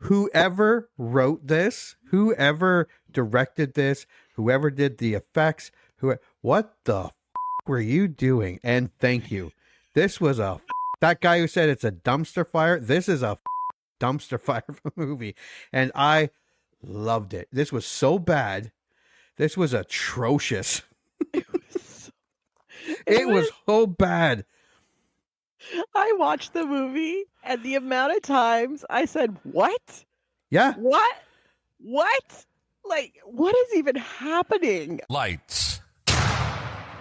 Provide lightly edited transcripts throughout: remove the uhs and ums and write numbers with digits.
whoever wrote this, whoever directed this, whoever did the effects, what the were you doing? And thank you. This was that guy who said it's a dumpster fire. This is a dumpster fire of a movie. And I loved it. This was so bad. This was atrocious. It was so bad. I watched the movie and the amount of times I said, what? Yeah. What? Like, what is even happening? Lights,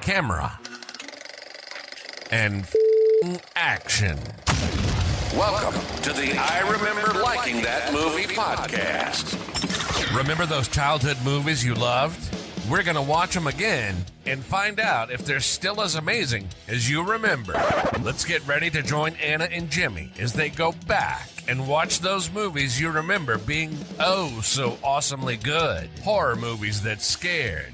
camera, and action. Welcome to the I Remember Liking That Movie podcast. Remember those childhood movies you loved? We're going to watch them again and find out if they're still as amazing as you remember. Let's get ready to join Anna and Jimmy as they go back and watch those movies you remember being oh so awesomely good. Horror movies that scared.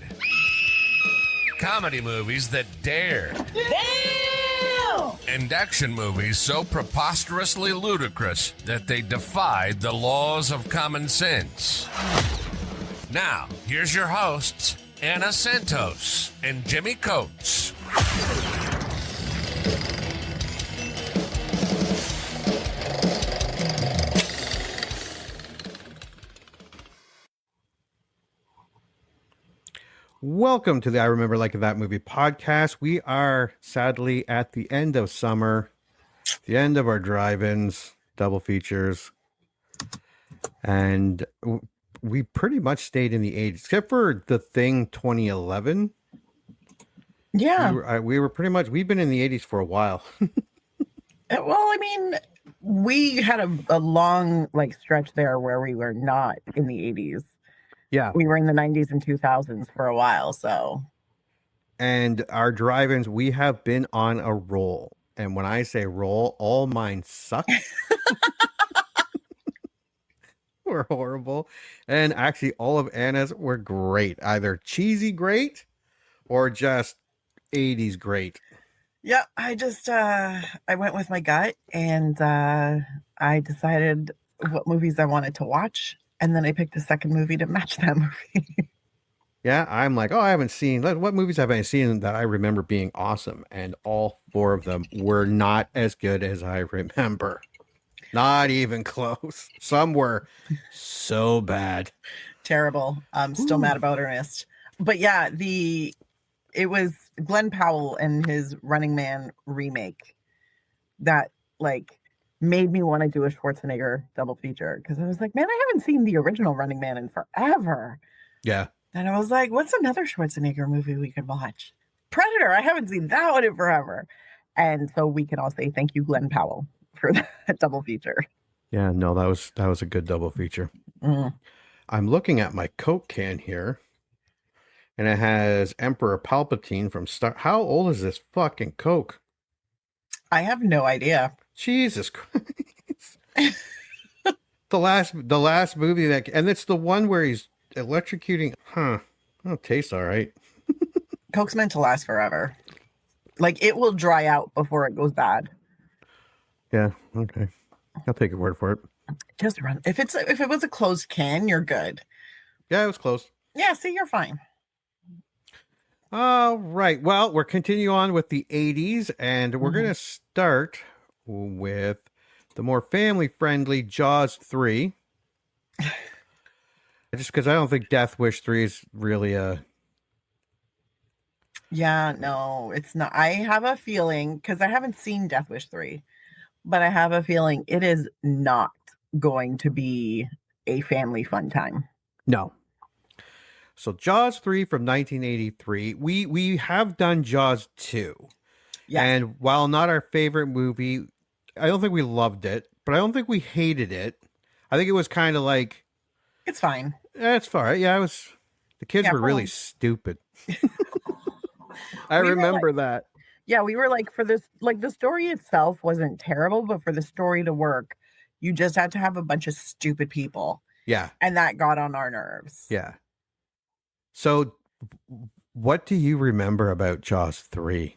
Comedy movies that dared. Damn! And action movies so preposterously ludicrous that they defied the laws of common sense. Now, here's your hosts, Anna Santos and Jimmy Coates. Welcome to the I Remember Liking That Movie podcast. We are sadly at the end of summer, the end of our drive-ins, double features, and we pretty much stayed in the 80s, except for The Thing 2011. Yeah. We were pretty much, we've been in the 80s for a while. Well, I mean, we had a long stretch there where we were not in the 80s. Yeah. We were in the 90s and 2000s for a while, so. And our drive-ins, we have been on a roll. And when I say roll, all mine suck. Were horrible. And actually, all of Anna's were great. Either cheesy great or just 80s great. Yeah, I just, I went with my gut and I decided what movies I wanted to watch. And then I picked a second movie to match that movie. Yeah, I'm like, I haven't seen, what movies have I seen that I remember being awesome? And all four of them were not as good as I remember. Not even close. Some were so bad. Terrible. I'm still mad about Ernest. But yeah, it was Glenn Powell and his Running Man remake that made me want to do a Schwarzenegger double feature, because I was like, man, I haven't seen the original Running Man in forever. Yeah. And I was like, what's another Schwarzenegger movie we could watch? Predator. I haven't seen that one in forever. And so we can all say thank you, Glenn Powell, for that double feature. Yeah, no, that was a good double feature. Mm. I'm looking at my Coke can here, and it has Emperor Palpatine from Star. How old is this fucking Coke? I have no idea. Jesus Christ. the last movie and it's the one where he's electrocuting. It tastes all right. Coke's meant to last forever. It will dry out before it goes bad. Yeah, okay. I'll take your word for it. Just run. If it was a closed can, you're good. Yeah, it was close. Yeah, see, you're fine. All right. Well, we're continuing on with the 80s, and we're going to start with the more family-friendly Jaws 3. Just because I don't think Death Wish 3 is really a... Yeah, no, it's not. I have a feeling, because I haven't seen Death Wish 3, but I have a feeling it is not going to be a family fun time. No. So Jaws 3 from 1983. We have done Jaws 2. Yes. And while not our favorite movie, I don't think we loved it, but I don't think we hated it. I think it was kind of like... It's fine. It's fine. Yeah, it was... The kids were really stupid. I remember that. Yeah, we were for this, the story itself wasn't terrible, but for the story to work, you just had to have a bunch of stupid people. Yeah. And that got on our nerves. Yeah. So what do you remember about Jaws 3?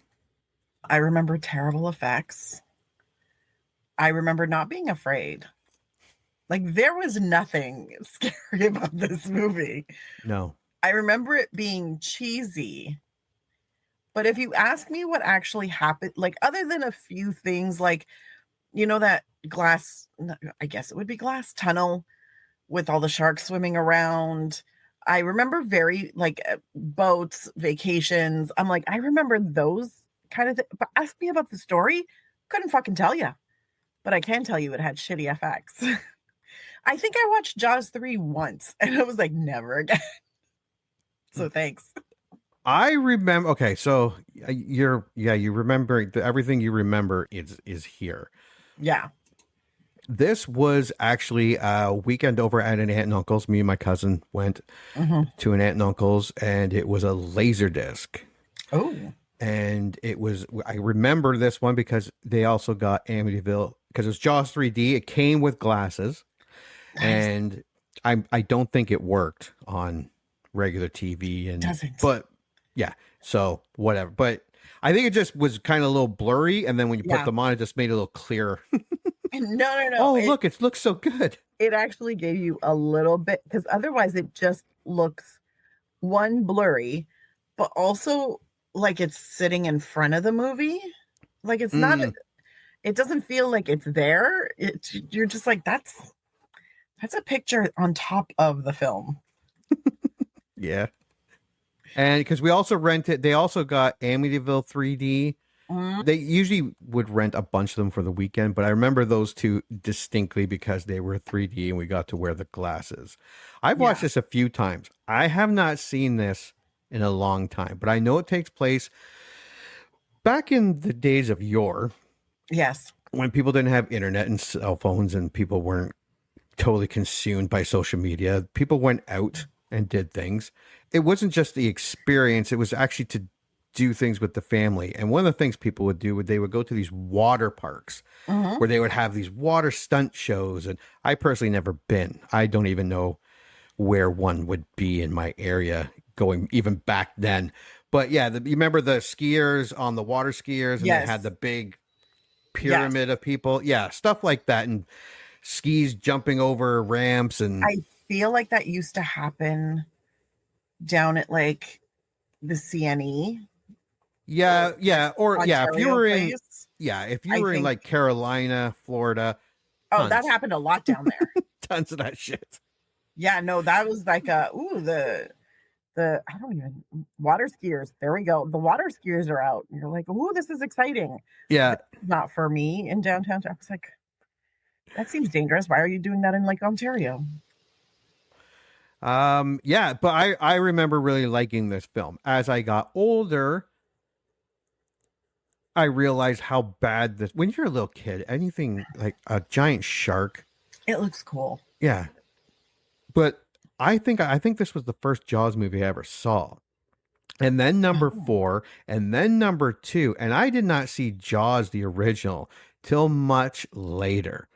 I remember terrible effects. I remember not being afraid. Like, there was nothing scary about this movie. No. I remember it being cheesy. But if you ask me what actually happened, like, other than a few things, like, that glass, I guess it would be glass tunnel with all the sharks swimming around. I remember very, like, boats, vacations. I'm like, I remember those kind of things. But ask me about the story, couldn't fucking tell you. But I can tell you it had shitty effects. I think I watched Jaws 3 once, and I was like, never again. So thanks. I remember. Okay, so you remember everything you remember is here. Yeah. This was actually a weekend over at an aunt and uncle's. Me and my cousin went to an aunt and uncle's, and it was a laser disc. Oh. And I remember this one because they also got Amityville, because it was Jaws 3D. It came with glasses, and I don't think it worked on regular TV. And Doesn't. But yeah, so whatever. But I think it just was kind of a little blurry, and then when you put them on, it just made it a little clearer. No. Oh, look, it looks so good. It actually gave you a little bit, because otherwise it just looks, one, blurry, but also like it's sitting in front of the movie. Like, it's not, it doesn't feel like it's there. You're just like, that's a picture on top of the film. Yeah. And because we also rented, they also got Amityville 3D. They usually would rent a bunch of them for the weekend, but I remember those two distinctly because they were 3D and we got to wear the glasses. I've watched this a few times. I have not seen this in a long time, but I know it takes place back in the days of yore. Yes. When people didn't have internet and cell phones and people weren't totally consumed by social media. People went out and did things. It wasn't just the experience. It was actually to do things with the family. And one of the things people would do, they would go to these water parks where they would have these water stunt shows. And I personally never been. I don't even know where one would be in my area going even back then. But yeah, you remember the skiers on the water skiers, and they had the big pyramid of people. Yeah, stuff like that. And skis jumping over ramps. And I feel like that used to happen down at like the CNE. Yeah. Or Ontario if you were place. if you were in like Carolina, Florida. Oh, that happened a lot down there. Tons of that shit. Yeah, no, that was like the I don't even, water skiers. There we go. The water skiers are out. And you're like, ooh, this is exciting. Yeah. Not for me in downtown. I was like, that seems dangerous. Why are you doing that in like Ontario? Yeah, but I remember really liking this film. As I got older, I realized how bad this, when you're a little kid, anything like a giant shark, it looks cool. Yeah. But I think this was the first Jaws movie I ever saw. And then number 4, and then number 2, and I did not see Jaws the original till much later.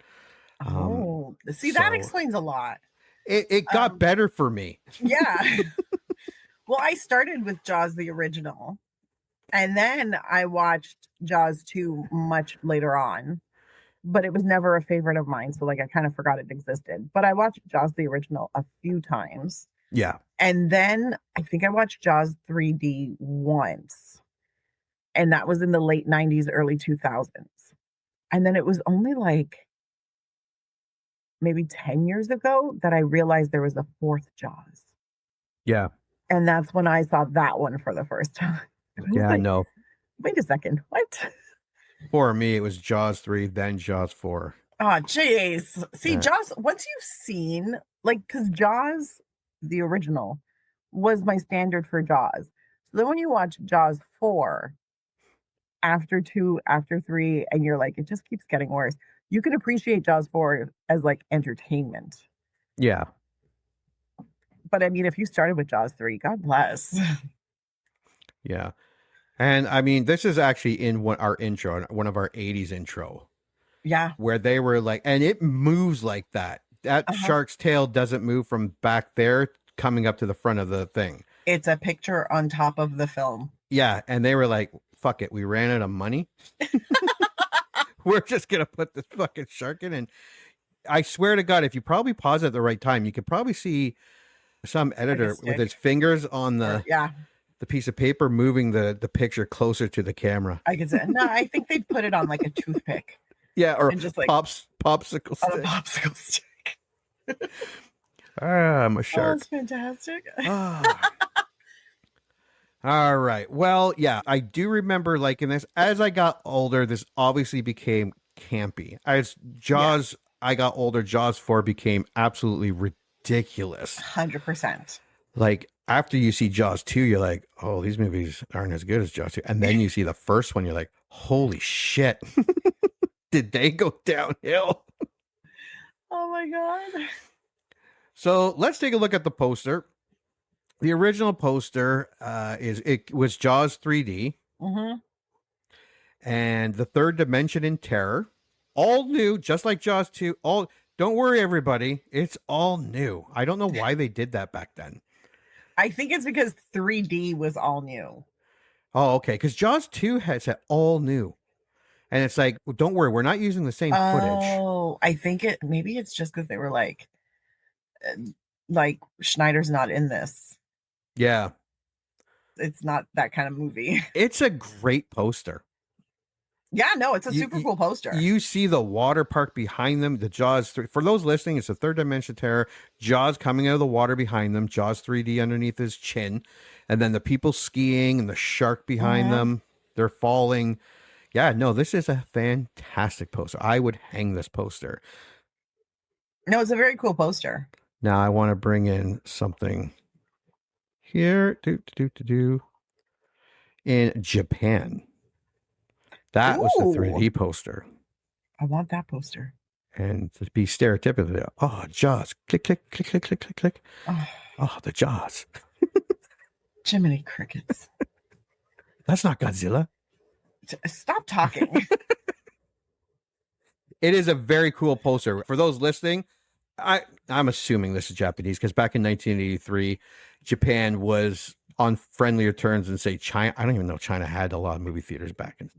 See, that explains a lot. It got better for me. Yeah. Well, I started with Jaws the original, and then I watched Jaws 2 much later on, but it was never a favorite of mine. So like, I kind of forgot it existed, but I watched Jaws the original a few times. Yeah. And then I think I watched Jaws 3D once, and that was in the late 90s, early 2000s. And then it was only like maybe 10 years ago that I realized there was a 4th Jaws. Yeah. And that's when I saw that one for the first time. Yeah, like, no. Wait a second. What? For me, it was Jaws 3, then Jaws 4. Oh, jeez. See, Jaws, once you've seen, like, because Jaws, the original, was my standard for Jaws. So then when you watch Jaws 4, after 2, after 3, and you're like, it just keeps getting worse, you can appreciate Jaws 4 as, like, entertainment. Yeah. But, I mean, if you started with Jaws 3, God bless. Yeah. And, I mean, this is actually in our intro, one of our 80s intro. Yeah. Where they were like, and it moves like that. That shark's tail doesn't move from back there coming up to the front of the thing. It's a picture on top of the film. Yeah. And they were like, fuck it. We ran out of money. We're just going to put this fucking shark in. And I swear to God, if you probably pause at the right time, you could probably see some editor with his fingers on the piece of paper moving the picture closer to the camera. I could say no. I think they'd put it on like a toothpick. Yeah, or and just like popsicle stick. on a popsicle stick. I'm a Oh, shark. that's fantastic. All right. Well, yeah, I do remember liking this. As I got older, this obviously became campy. As Jaws, I got older, Jaws 4 became absolutely ridiculous. 100%. Like, after you see Jaws 2, you're like, oh, these movies aren't as good as Jaws 2. And then you see the first one, you're like, holy shit. Did they go downhill? Oh, my God. So let's take a look at the poster. The original poster was Jaws 3D, and the third dimension in terror, all new, just like Jaws 2. Don't worry, everybody, it's all new. I don't know why they did that back then. I think it's because 3D was all new. Oh, okay, because Jaws 2 has said all new, and it's like, well, don't worry, we're not using the same footage. Oh, I think maybe it's just because they were like Schneider's not in this. Yeah. It's not that kind of movie. It's a great poster. Yeah, no, it's a super cool poster. You see the water park behind them, the Jaws 3. For those listening, it's a third dimension terror. Jaws coming out of the water behind them, Jaws 3D underneath his chin, and then the people skiing and the shark behind them. They're falling. Yeah, no, this is a fantastic poster. I would hang this poster. No, it's a very cool poster. Now I want to bring in something here. In Japan. That was the 3D poster. I want that poster. And to be stereotypical, oh, Jaws. Click, click, click, click, click, click, click. Oh, the Jaws. Jiminy Crickets. That's not Godzilla. Stop talking. It is a very cool poster. For those listening, I'm assuming this is Japanese because back in 1983, Japan was on friendlier terms than, say, China. I don't even know China had a lot of movie theaters back in.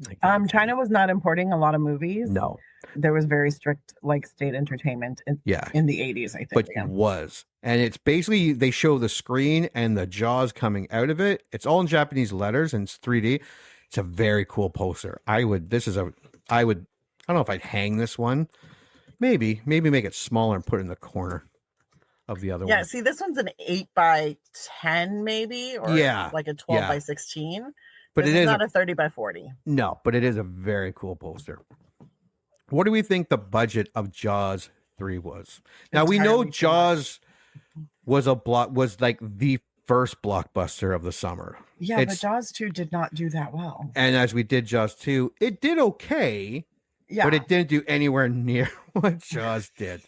China was not importing a lot of movies. No, there was very strict state entertainment in the 80s, I think. But it was, and it's basically they show the screen and the Jaws coming out of it. It's all in Japanese letters and it's 3D. It's a very cool poster. I don't know if I'd hang this one. Maybe make it smaller and put it in the corner of the other one. Yeah, see, this one's an 8x10 maybe, or like a 12x16. But it is not a 30x40. No, but it is a very cool poster. What do we think the budget of Jaws 3 was? Now we know Jaws was like the first blockbuster of the summer. Yeah, but Jaws 2 did not do that well. And as we did Jaws 2, it did okay. Yeah. But it didn't do anywhere near what Jaws did.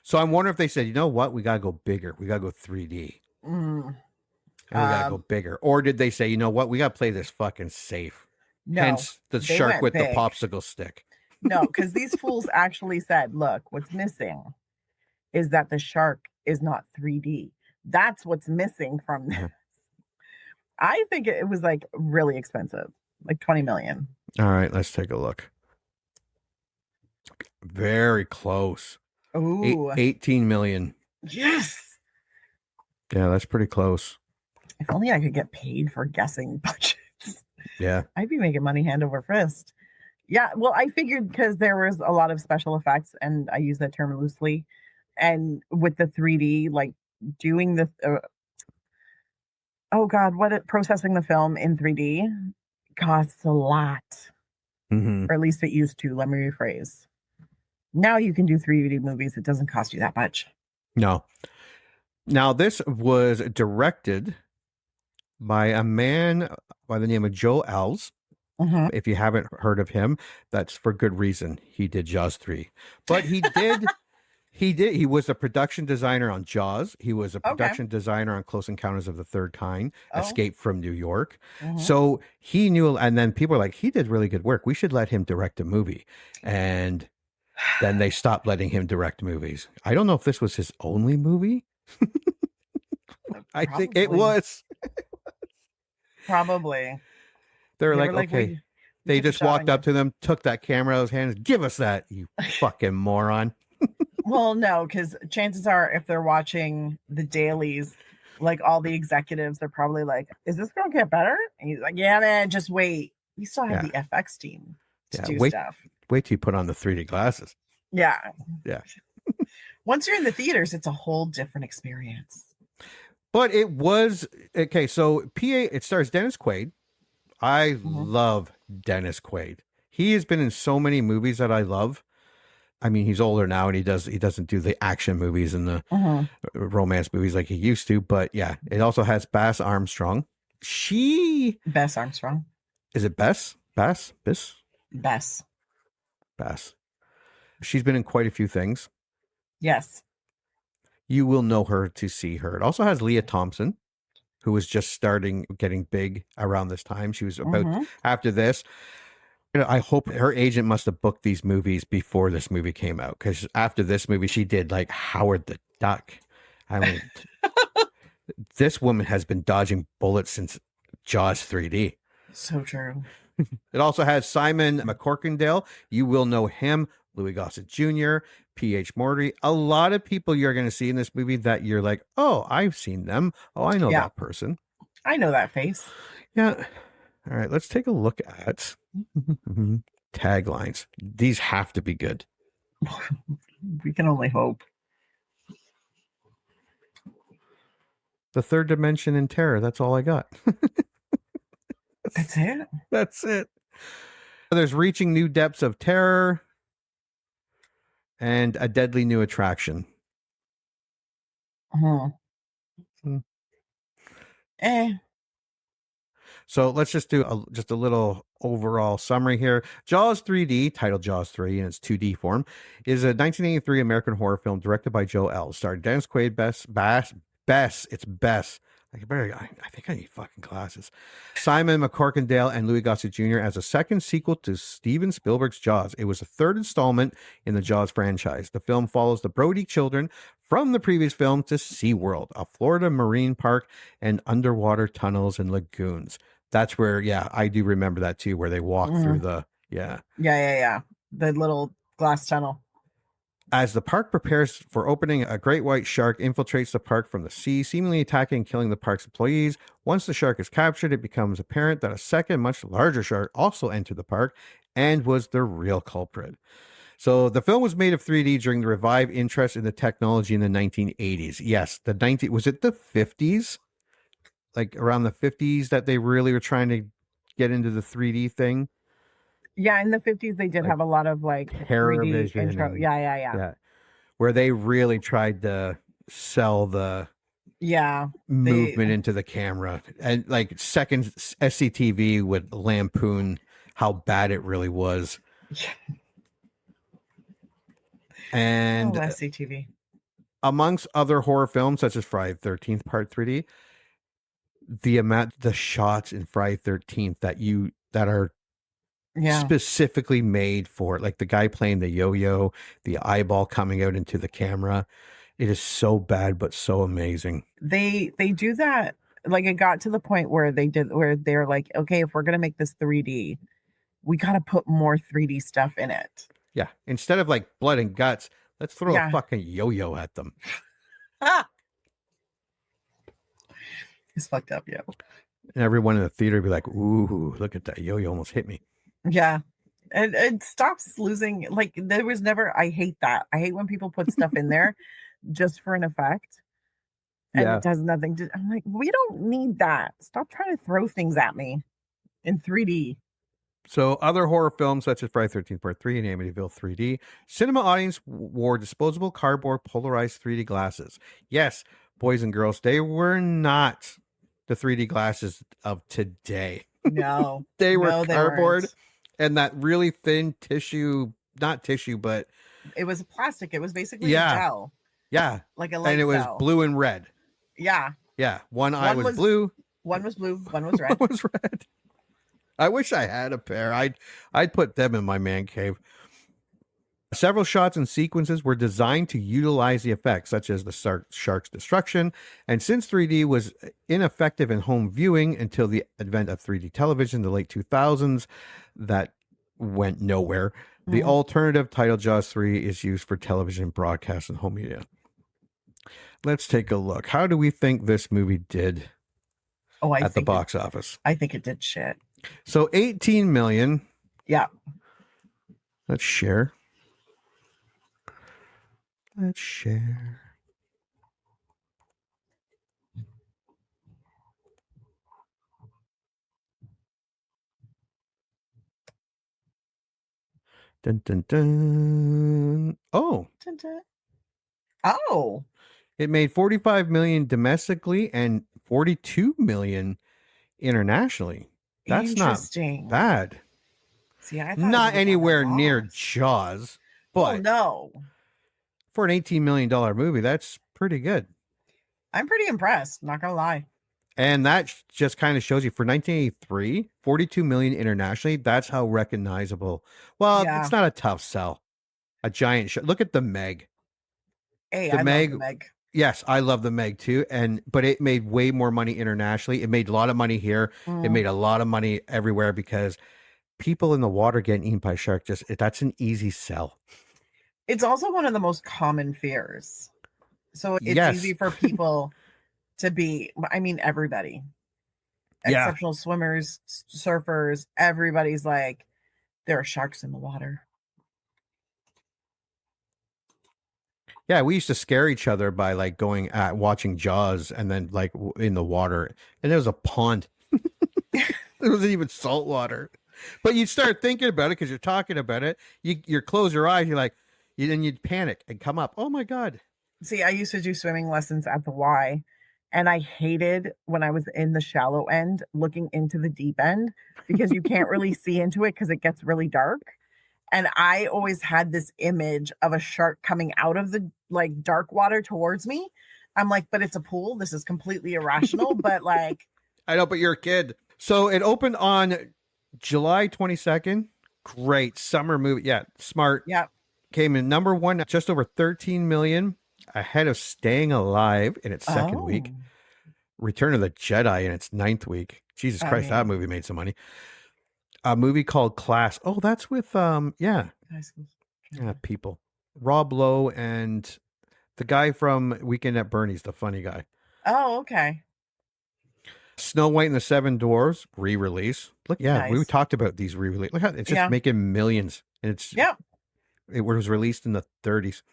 So I'm wondering if they said, you know what? We got to go bigger. We got to go 3D. And we got to go bigger. Or did they say, you know what? We got to play this fucking safe. No, hence the shark with the popsicle stick. No, because these fools actually said, look, what's missing is that the shark is not 3D. That's what's missing from this. I think it was like really expensive, like 20 million. All right, let's take a look. Very close. Ooh. 18 million. Yes. Yeah, that's pretty close. If only I could get paid for guessing budgets. Yeah. I'd be making money hand over fist. Yeah, well, I figured because there was a lot of special effects, and I use that term loosely, and with the 3D, like doing the, processing the film in 3D costs a lot. Or at least it used to. Let me rephrase. Now you can do 3D movies. It doesn't cost you that much. No. Now, this was directed by a man by the name of Joe Alves. If you haven't heard of him, that's for good reason. He did Jaws 3. But he was a production designer on Jaws. He was a production designer on Close Encounters of the Third Kind, Escape from New York. So he knew, and then people were like, he did really good work. We should let him direct a movie. And then they stopped letting him direct movies. I don't know if this was his only movie. I think it was. Probably. They were like, okay. They just walked up to them, took that camera out of his hands. Give us that, you fucking moron. Well, no, because chances are if they're watching the dailies, like all the executives, they're probably like, is this going to get better? And he's like, yeah, man, just wait. We still have the FX team to do stuff. Wait till you put on the 3D glasses. Yeah. Yeah. Once you're in the theaters, it's a whole different experience. But it was, okay, so it stars Dennis Quaid. I love Dennis Quaid. He has been in so many movies that I love. I mean, he's older now and he doesn't do the action movies and the romance movies like he used to. But yeah, it also has Bess Armstrong. Bess Armstrong. Is it Bess? Bess? Bess. She's been in quite a few things. Yes. You will know her to see her. It also has Lea Thompson, who was just getting big around this time. She was about after this. I hope her agent must have booked these movies before this movie came out, because after this movie, she did like Howard the Duck. I mean, this woman has been dodging bullets since Jaws 3D. So true. It also has Simon McCorkindale. You will know him. Louis Gossett Jr., P.H. Morty. A lot of people you're going to see in this movie that you're like, oh, I've seen them. Oh, I know that person. I know that face. Yeah. All right, let's take a look at taglines. These have to be good. We can only hope. The third dimension in terror. That's all I got. That's it? That's it. There's reaching new depths of terror and a deadly new attraction. So let's just do a little overall summary here. Jaws 3D, titled Jaws 3 in its 2D form, is a 1983 American horror film directed by Joe Alves, starring Dennis Quaid, Bess. It's Bess. I think I need fucking glasses. Simon McCorkindale and Louis Gossett Jr. as a second sequel to Steven Spielberg's Jaws. It was the third installment in the Jaws franchise. The film follows the Brody children from the previous film to SeaWorld, a Florida marine park, and underwater tunnels and lagoons. That's where, I do remember that too, where they walk through the, Yeah. The little glass tunnel. As the park prepares for opening, a great white shark infiltrates the park from the sea, seemingly attacking and killing the park's employees. Once the shark is captured, it becomes apparent that a second, much larger shark also entered the park and was the real culprit. So the film was made of 3D during the revived interest in the technology in the 1980s. Yes, was it the 50s? Like around the 50s that they really were trying to get into the 3D thing? Yeah, in the 50s, they did have a lot of like 3D intro. Yeah. Where they really tried to sell the movement into the camera. And like second SCTV would lampoon how bad it really was. And SCTV. Amongst other horror films, such as Friday the 13th Part 3D, the shots in Friday the 13th that are specifically made for it, like the guy playing the yo-yo, the eyeball coming out into the camera. It is so bad but so amazing. They do that, like it got to the point where they're like, okay, if we're gonna make this 3D, we gotta put more 3D stuff in it. Yeah, instead of like blood and guts, let's throw a fucking yo-yo at them. It's fucked up, yeah. And everyone in the theater would be like, ooh, look at that yo-yo, almost hit me. Yeah. And it stops losing, like there was never, I hate that. I hate when people put stuff in there just for an effect. And it does nothing to, I'm like, we don't need that. Stop trying to throw things at me in 3D. So other horror films such as Friday the 13th Part 3 and Amityville 3D, cinema audience wore disposable cardboard polarized 3D glasses. Yes, boys and girls, they were not the 3D glasses of today. No. They were cardboard and that really thin tissue, not tissue, but it was plastic. It was basically a gel. Yeah. Like a light and it was gel. blue and red. Yeah. Yeah. One eye was blue. One was blue. One was red. One was red. I wish I had a pair. I'd put them in my man cave. Several shots and sequences were designed to utilize the effects, such as the shark's destruction. And since 3D was ineffective in home viewing until the advent of 3D television in the late 2000s, that went nowhere. The Mhm. alternative title, Jaws 3, is used for television broadcast and home media. Let's take a look. How do we think this movie did Oh, at the box office? I think it did shit. So 18 million. Yeah. Let's share. Let's share. Dun, dun, dun. Oh, Dun, dun. Oh, it made 45 million domestically and 42 million internationally. That's not interesting. bad. See, I thought Not it would've anywhere gotten near lost. Jaws, Oh but no, for an $18 million movie, that's pretty good. I'm pretty impressed. Not gonna lie. And that just kind of shows you for 1983, 42 million internationally. That's how recognizable. Well, Yeah. it's not a tough sell. A giant show. Look at the Meg. Hey, The I Meg- love the Meg. Yes, I love the Meg too. But it made way more money internationally. It made a lot of money here. It Mm. made a lot of money everywhere because people in the water getting eaten by shark that's an easy sell. It's also one of the most common fears. So it's Yes. easy for people to be, I mean, everybody, Yeah. exceptional swimmers, surfers, everybody's like, there are sharks in the water. Yeah, we used to scare each other by like going at watching Jaws and then like in the water, and there was a pond. There wasn't even salt water, but you'd start thinking about it because you're talking about it. You close your eyes, then you'd panic and come up. Oh my god! See, I used to do swimming lessons at the Y, and I hated when I was in the shallow end looking into the deep end because you can't really see into it because it gets really dark. And I always had this image of a shark coming out of the like dark water towards me. I'm like, but it's a pool. This is completely irrational. But like, I know, but you're a kid. So it opened on July 22nd. Great summer movie. Yeah, smart. yeah, Came in number one, just over 13 million, ahead of Staying Alive in its second week. Oh. Return of the Jedi in its ninth week. Jesus I Christ, that mean- movie made some money. A movie called Class. Oh, that's with High school. people. Rob Lowe and the guy from Weekend at Bernie's, the funny guy. Oh, okay. Snow White and the Seven Dwarfs re-release. Look, yeah, we Nice. talked about these re-release. Look how it's just Yeah. making millions, and Yep. it was released in the 30s.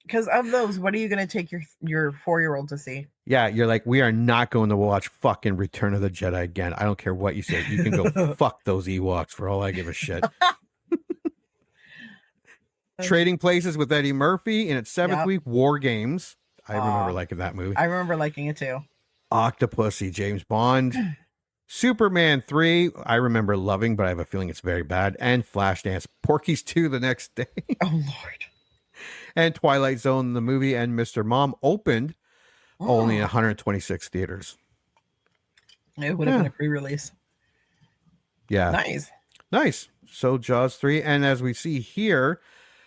Because of those, what are you going to take your 4-year-old to see? Yeah, you're like, we are not going to watch fucking Return of the Jedi again. I don't care what you say. You can go fuck those Ewoks for all I give a shit. Trading Places with Eddie Murphy in its seventh Yep. week. War Games. I remember Aw. liking that movie. I remember liking it too. Octopussy, James Bond. Superman 3, I remember loving, but I have a feeling it's very bad. And Flashdance. Porky's 2 the next day. Oh Lord. And Twilight Zone, the movie, and Mr. Mom opened only in 126 theaters. It would have Yeah. been a pre-release. Yeah. Nice. Nice. So Jaws 3. And as we see here,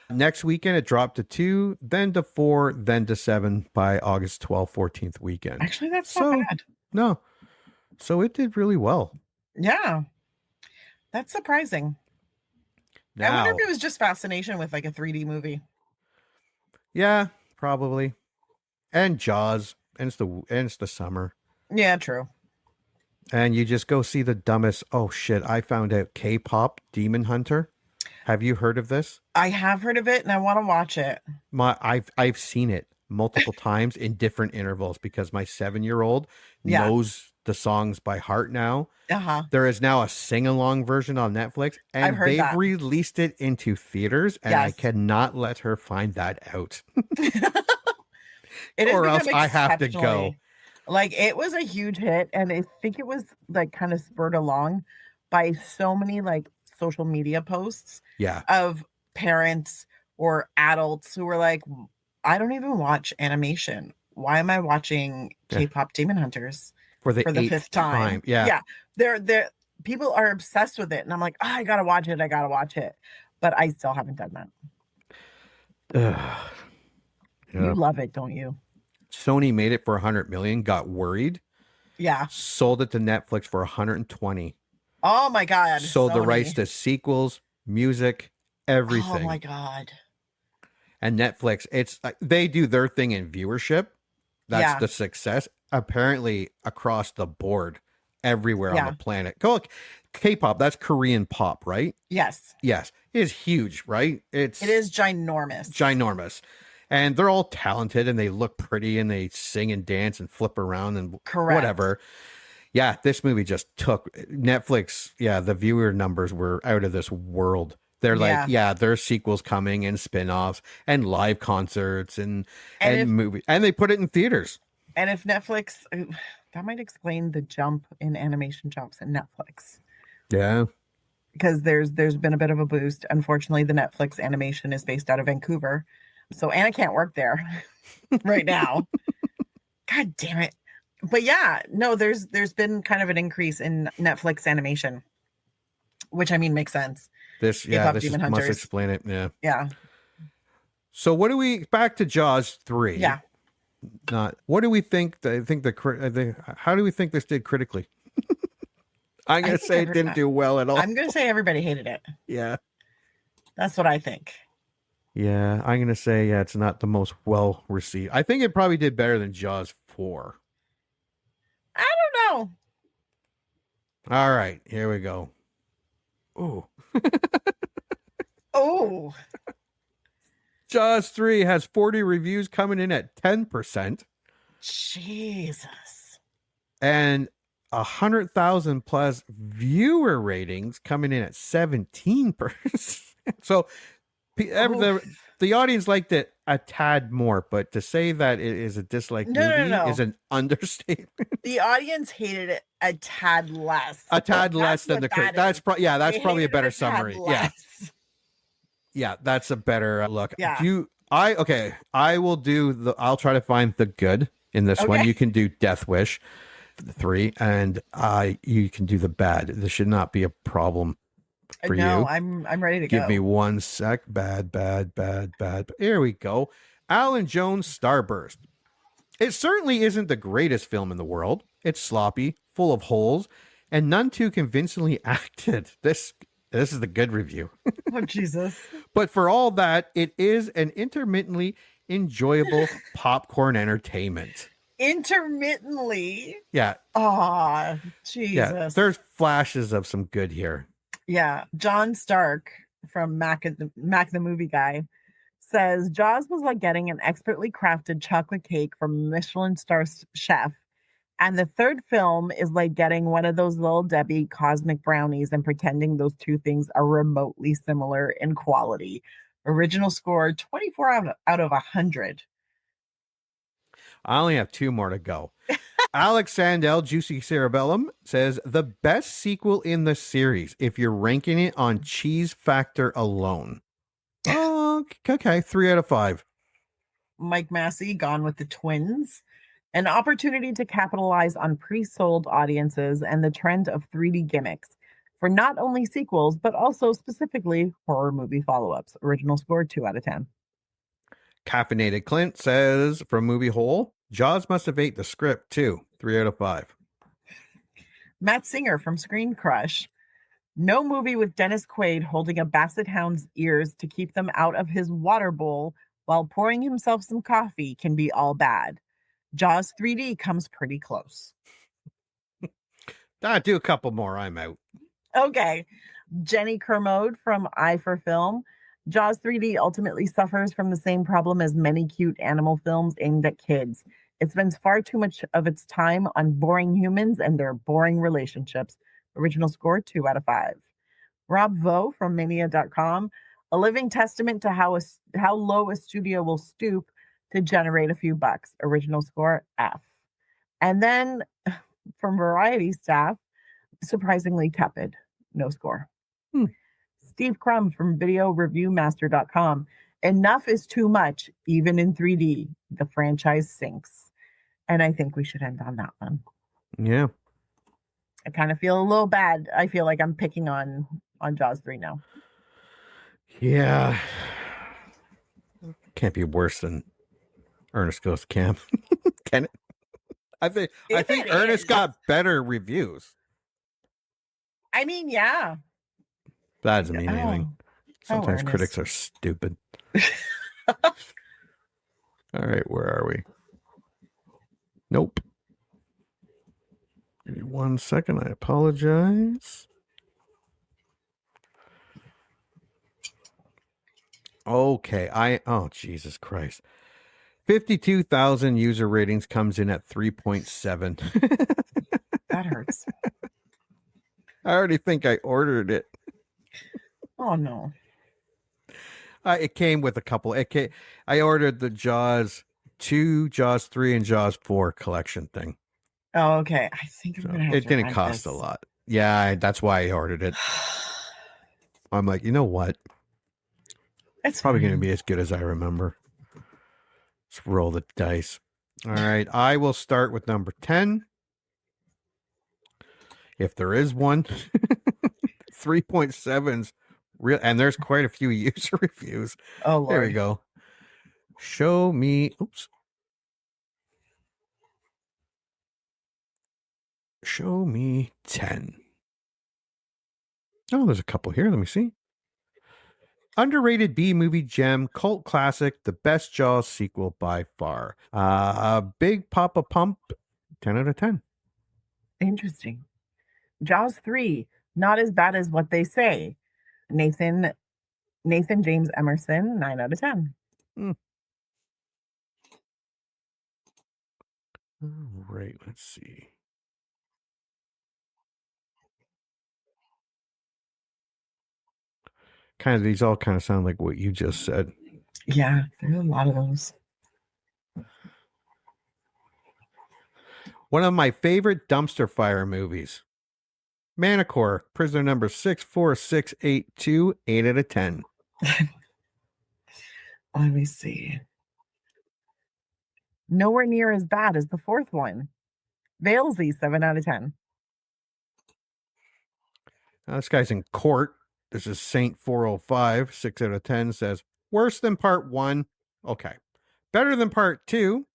next weekend it dropped to 2, then to 4, then to 7 by August 12th, 14th weekend. Actually, that's So- not bad. No. So it did really well. Yeah. That's surprising. I Now, wonder if it was just fascination with like a 3D movie. yeah, probably. And Jaws. And it's the summer. Yeah, true. And you just go see the dumbest. Oh shit! I found out K-pop Demon Hunter. Have you heard of this? I have heard of it and I want to watch it. I've seen it multiple times in different intervals because my 7-year-old Yeah. knows the songs by heart now. Uh-huh. There is now a sing-along version on Netflix, and I've heard they've that. released it into theaters, and I Yes. cannot let her find that out. It has Or else become I have to go. exceptionally- Like it was a huge hit, and I think it was like kind of spurred along by so many like social media posts Yeah. of parents or adults who were like, I don't even watch animation. Why am I watching Yeah. K-pop Demon Hunters For the, for the 8th 5th time? Yeah. Yeah. They're people are obsessed with it. And I'm like, oh, I gotta watch it. I gotta watch it. But I still haven't done that. Ugh. Yeah. You love it, don't you? Sony made it for 100 million, got worried, Yeah. sold it to Netflix for 120. Oh my God. Sold the Sony. rights to sequels, music, everything. Oh my God. And Netflix, it's they do their thing in viewership. That's Yeah. the success. Apparently, across the board, everywhere on Yeah. the planet. Go look, K-pop. That's Korean pop, right? Yes. Yes, it is huge, right? It is ginormous. Ginormous, and they're all talented and they look pretty and they sing and dance and flip around and Correct. whatever. Yeah, this movie just took Netflix. Yeah, the viewer numbers were out of this world. They're like, yeah, there's sequels coming and spin-offs and live concerts and movie, and they put it in theaters. And if Netflix, that might explain the jump in animation jobs at Netflix. Yeah. Because there's been a bit of a boost. Unfortunately, the Netflix animation is based out of Vancouver. So Anna can't work there right now. God damn it. But yeah, no, there's been kind of an increase in Netflix animation, which I mean makes sense. This must explain it. Yeah. Yeah. So what do we back to Jaws 3? Yeah. What do we think? How do we think this did critically? I'm going to say it didn't do well at all. I'm going to say everybody hated it. Yeah. That's what I think. Yeah. I'm going to say, it's not the most well received. I think it probably did better than Jaws 4. I don't know. All right. Here we go. Ooh. Oh. Jaws 3 has 40 reviews coming in at 10%. Jesus. And 100,000 plus viewer ratings coming in at 17%. So the audience liked it a tad more, but to say that it is a dislike movie is an understatement. The audience hated it a tad less. A tad less than the critic. That's probably a better summary. Yeah. Yeah, that's a better look. Yeah. I'll try to find the good in this one. You can do Death Wish 3, and you can do the bad. This should not be a problem for you. No, I'm ready to go. Give me one sec. Bad. Here we go. Alan Jones Starburst. It certainly isn't the greatest film in the world. It's sloppy, full of holes, and none too convincingly acted. This is the good review. Oh, Jesus. But for all that, it is an intermittently enjoyable popcorn entertainment. Intermittently? Yeah. Oh, Jesus. Yeah, there's flashes of some good here. Yeah. John Stark from Mac the Movie Guy says Jaws was like getting an expertly crafted chocolate cake from a Michelin star chef. And the third film is like getting one of those little Debbie cosmic brownies and pretending those two things are remotely similar in quality. Original score 24 out of 100. I only have 2 more to go. Alex Sandell, Juicy Cerebellum, says the best sequel in the series if you're ranking it on cheese factor alone. Oh, okay. 3 out of 5. Mike Massey, Gone with the Twins. An opportunity to capitalize on pre-sold audiences and the trend of 3D gimmicks for not only sequels, but also specifically horror movie follow-ups. Original score 2 out of 10. Caffeinated Clint says from Movie Hole, Jaws must have ate the script too. 3 out of 5. Matt Singer from Screen Crush. No movie with Dennis Quaid holding a basset hound's ears to keep them out of his water bowl while pouring himself some coffee can be all bad. Jaws 3D comes pretty close. Do a couple more. I'm out. Okay. Jenny Kermode from Eye for Film. Jaws 3D ultimately suffers from the same problem as many cute animal films aimed at kids. It spends far too much of its time on boring humans and their boring relationships. Original score 2 out of 5. Rob Vo from Mania.com. A living testament to how low a studio will stoop to generate a few bucks. Original score F. And then from Variety staff, surprisingly tepid. No score. Steve Crum from VideoReviewMaster.com. Enough is too much, even in 3D. The franchise sinks. And I think we should end on that one. Yeah. I kind of feel a little bad. I feel like I'm picking on Jaws 3 now. Yeah. Can't be worse than Ernest Goes to Camp. Can it? I think Ernest got better reviews. I mean, yeah. That doesn't mean anything. Sometimes Ernest. critics are stupid. All right, where are we? Nope. Give me 1 second. I apologize. Okay, oh, Jesus Christ. 52,000 user ratings, comes in at 3.7. That hurts. I already think I ordered it. Oh no. It came with a couple. I ordered the Jaws 2, Jaws 3, and Jaws 4 collection thing. Oh, okay. I think I'm So gonna have it to didn't rent cost this. a lot. Yeah, that's why I ordered it. I'm like, you know what? It's Probably going to fine. be as good as I remember. Let's roll the dice. All right, I will start with number 10. If there is one. 3.7's real, and there's quite a few user reviews. Oh Lord. There we go. Show me. Oops. Show me 10. Oh, there's a couple here. Let me see. Underrated B-movie gem, cult classic, the best Jaws sequel by far. Big Papa Pump, 10 out of 10. Interesting. Jaws 3, not as bad as what they say. Nathan James Emerson, 9 out of 10. All right, let's see. These all kind of sound like what you just said. Yeah, there's a lot of those. One of my favorite dumpster fire movies. Manticore, prisoner number 64682, 8 out of 10. Let me see. Nowhere near as bad as the fourth one. Valesy, 7 out of 10. This guy's in court. This is Saint 405, 6 out of 10, says, worse than part 1. Okay. Better than part 2.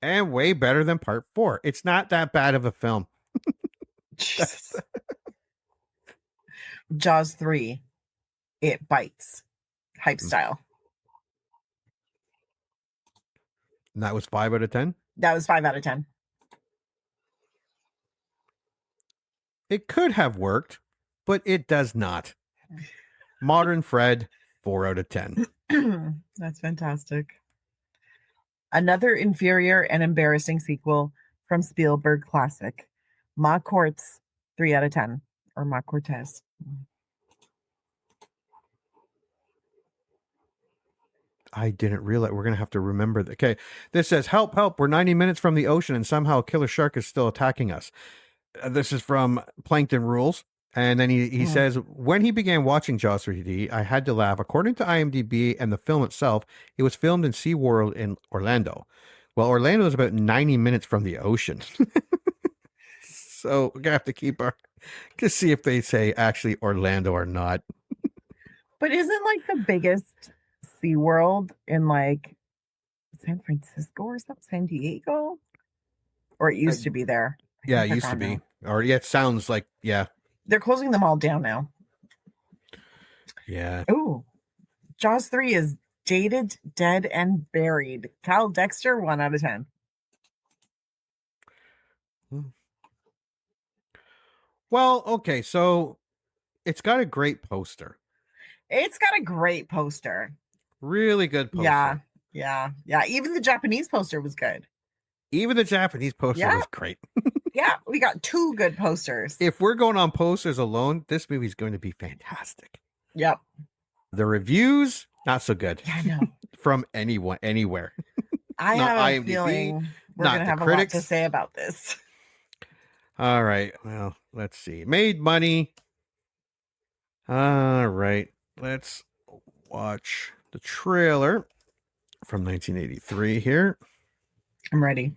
And way better than part 4. It's not that bad of a film. Jesus. Jaws 3, it bites. Hype style. And that was 5 out of 10? That was 5 out of 10. It could have worked, but it does not. Modern Fred, 4 out of 10. That's fantastic. Another inferior and embarrassing sequel from Spielberg classic. Ma Cortez, 3 out of 10. Or Ma Cortez. I didn't realize. We're going to have to remember that. Okay. This says, help, help. We're 90 minutes from the ocean and somehow a killer shark is still attacking us. This is from Plankton Rules. And then he says, when he began watching Jaws 3D, I had to laugh. According to IMDb and the film itself, it was filmed in SeaWorld in Orlando. Well, Orlando is about 90 minutes from the ocean. So we're going to have to keep to see if they say actually Orlando or not. But isn't like the biggest SeaWorld in like San Francisco or something? San Diego? Or it used to be there. Yeah, it used to be. Or yeah, it sounds like, yeah. They're closing them all down now. Yeah. Ooh. Jaws 3 is dated, dead, and buried. Kyle Dexter, 1 out of 10. Well, okay, so it's got a great poster. It's got a great poster. Really good poster. Yeah. Even the Japanese poster was good. Even the Japanese poster was great. Yeah, we got 2 good posters. If we're going on posters alone, this movie's going to be fantastic. Yep. The reviews, not so good. Yeah, I know. From anyone, anywhere. I Not have a IMDb, feeling we're not going to the have critics. a lot to say about this. All right. Well, let's see. Made money. All right. Let's watch the trailer from 1983 here. I'm ready.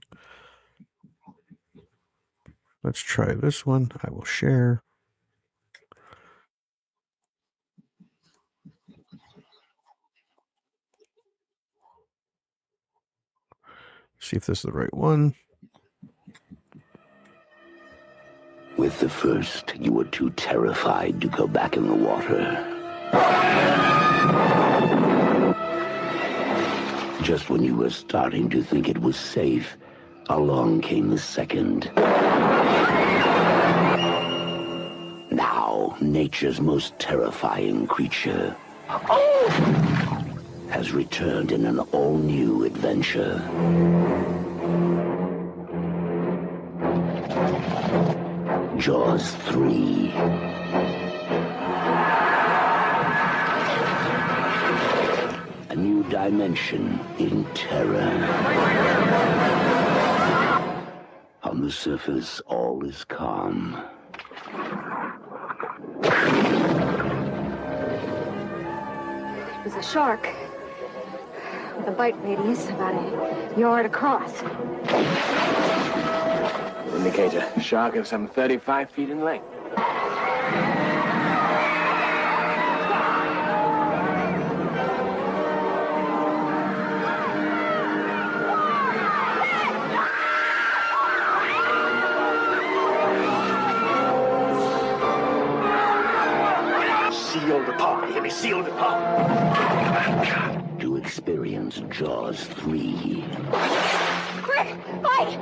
Let's try this one. I will share. See if this is the right one. With the first, you were too terrified to go back in the water. Just when you were starting to think it was safe, along came the second. Now, nature's most terrifying creature has returned in an all-new adventure. Jaws 3. A new dimension in terror. On the surface, all is calm. It was a shark with a bite radius about a yard across. Indicator, shark of some 35 feet in length. Sealed apart, hear me, sealed apart. To experience Jaws 3 Quick, fight!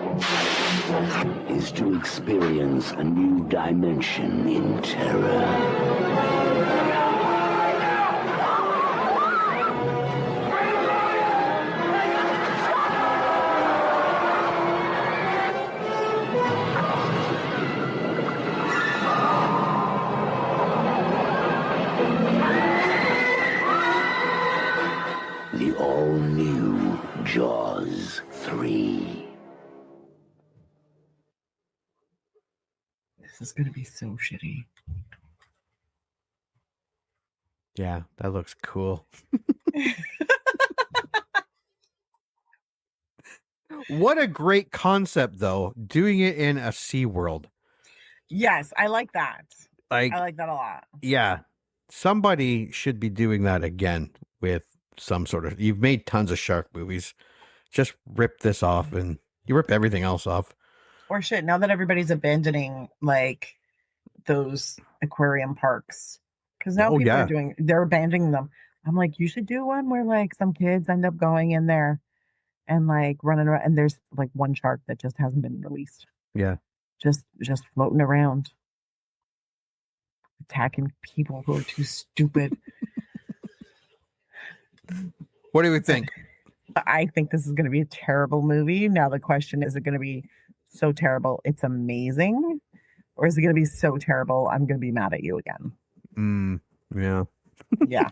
is to experience a new dimension in terror. The all-new Jaws 3. This is gonna be so shitty. Yeah, that looks cool. What a great concept, though, doing it in a SeaWorld. Yes, I like that. Like, I like that a lot. yeah, somebody should be doing that again with some sort of. You've made tons of shark movies. Just rip this off, and you rip everything else off. Or shit, now that everybody's abandoning like those aquarium parks. Because now Oh, people yeah. are they're abandoning them. I'm like, you should do one where like some kids end up going in there and like running around, and there's like one shark that just hasn't been released. Yeah. Just floating around. Attacking people who are too stupid. What do we think? I think this is going to be a terrible movie. Now the question is it going to be so terrible it's amazing, or is it going to be so terrible I'm going to be mad at you again? Yeah. Yeah.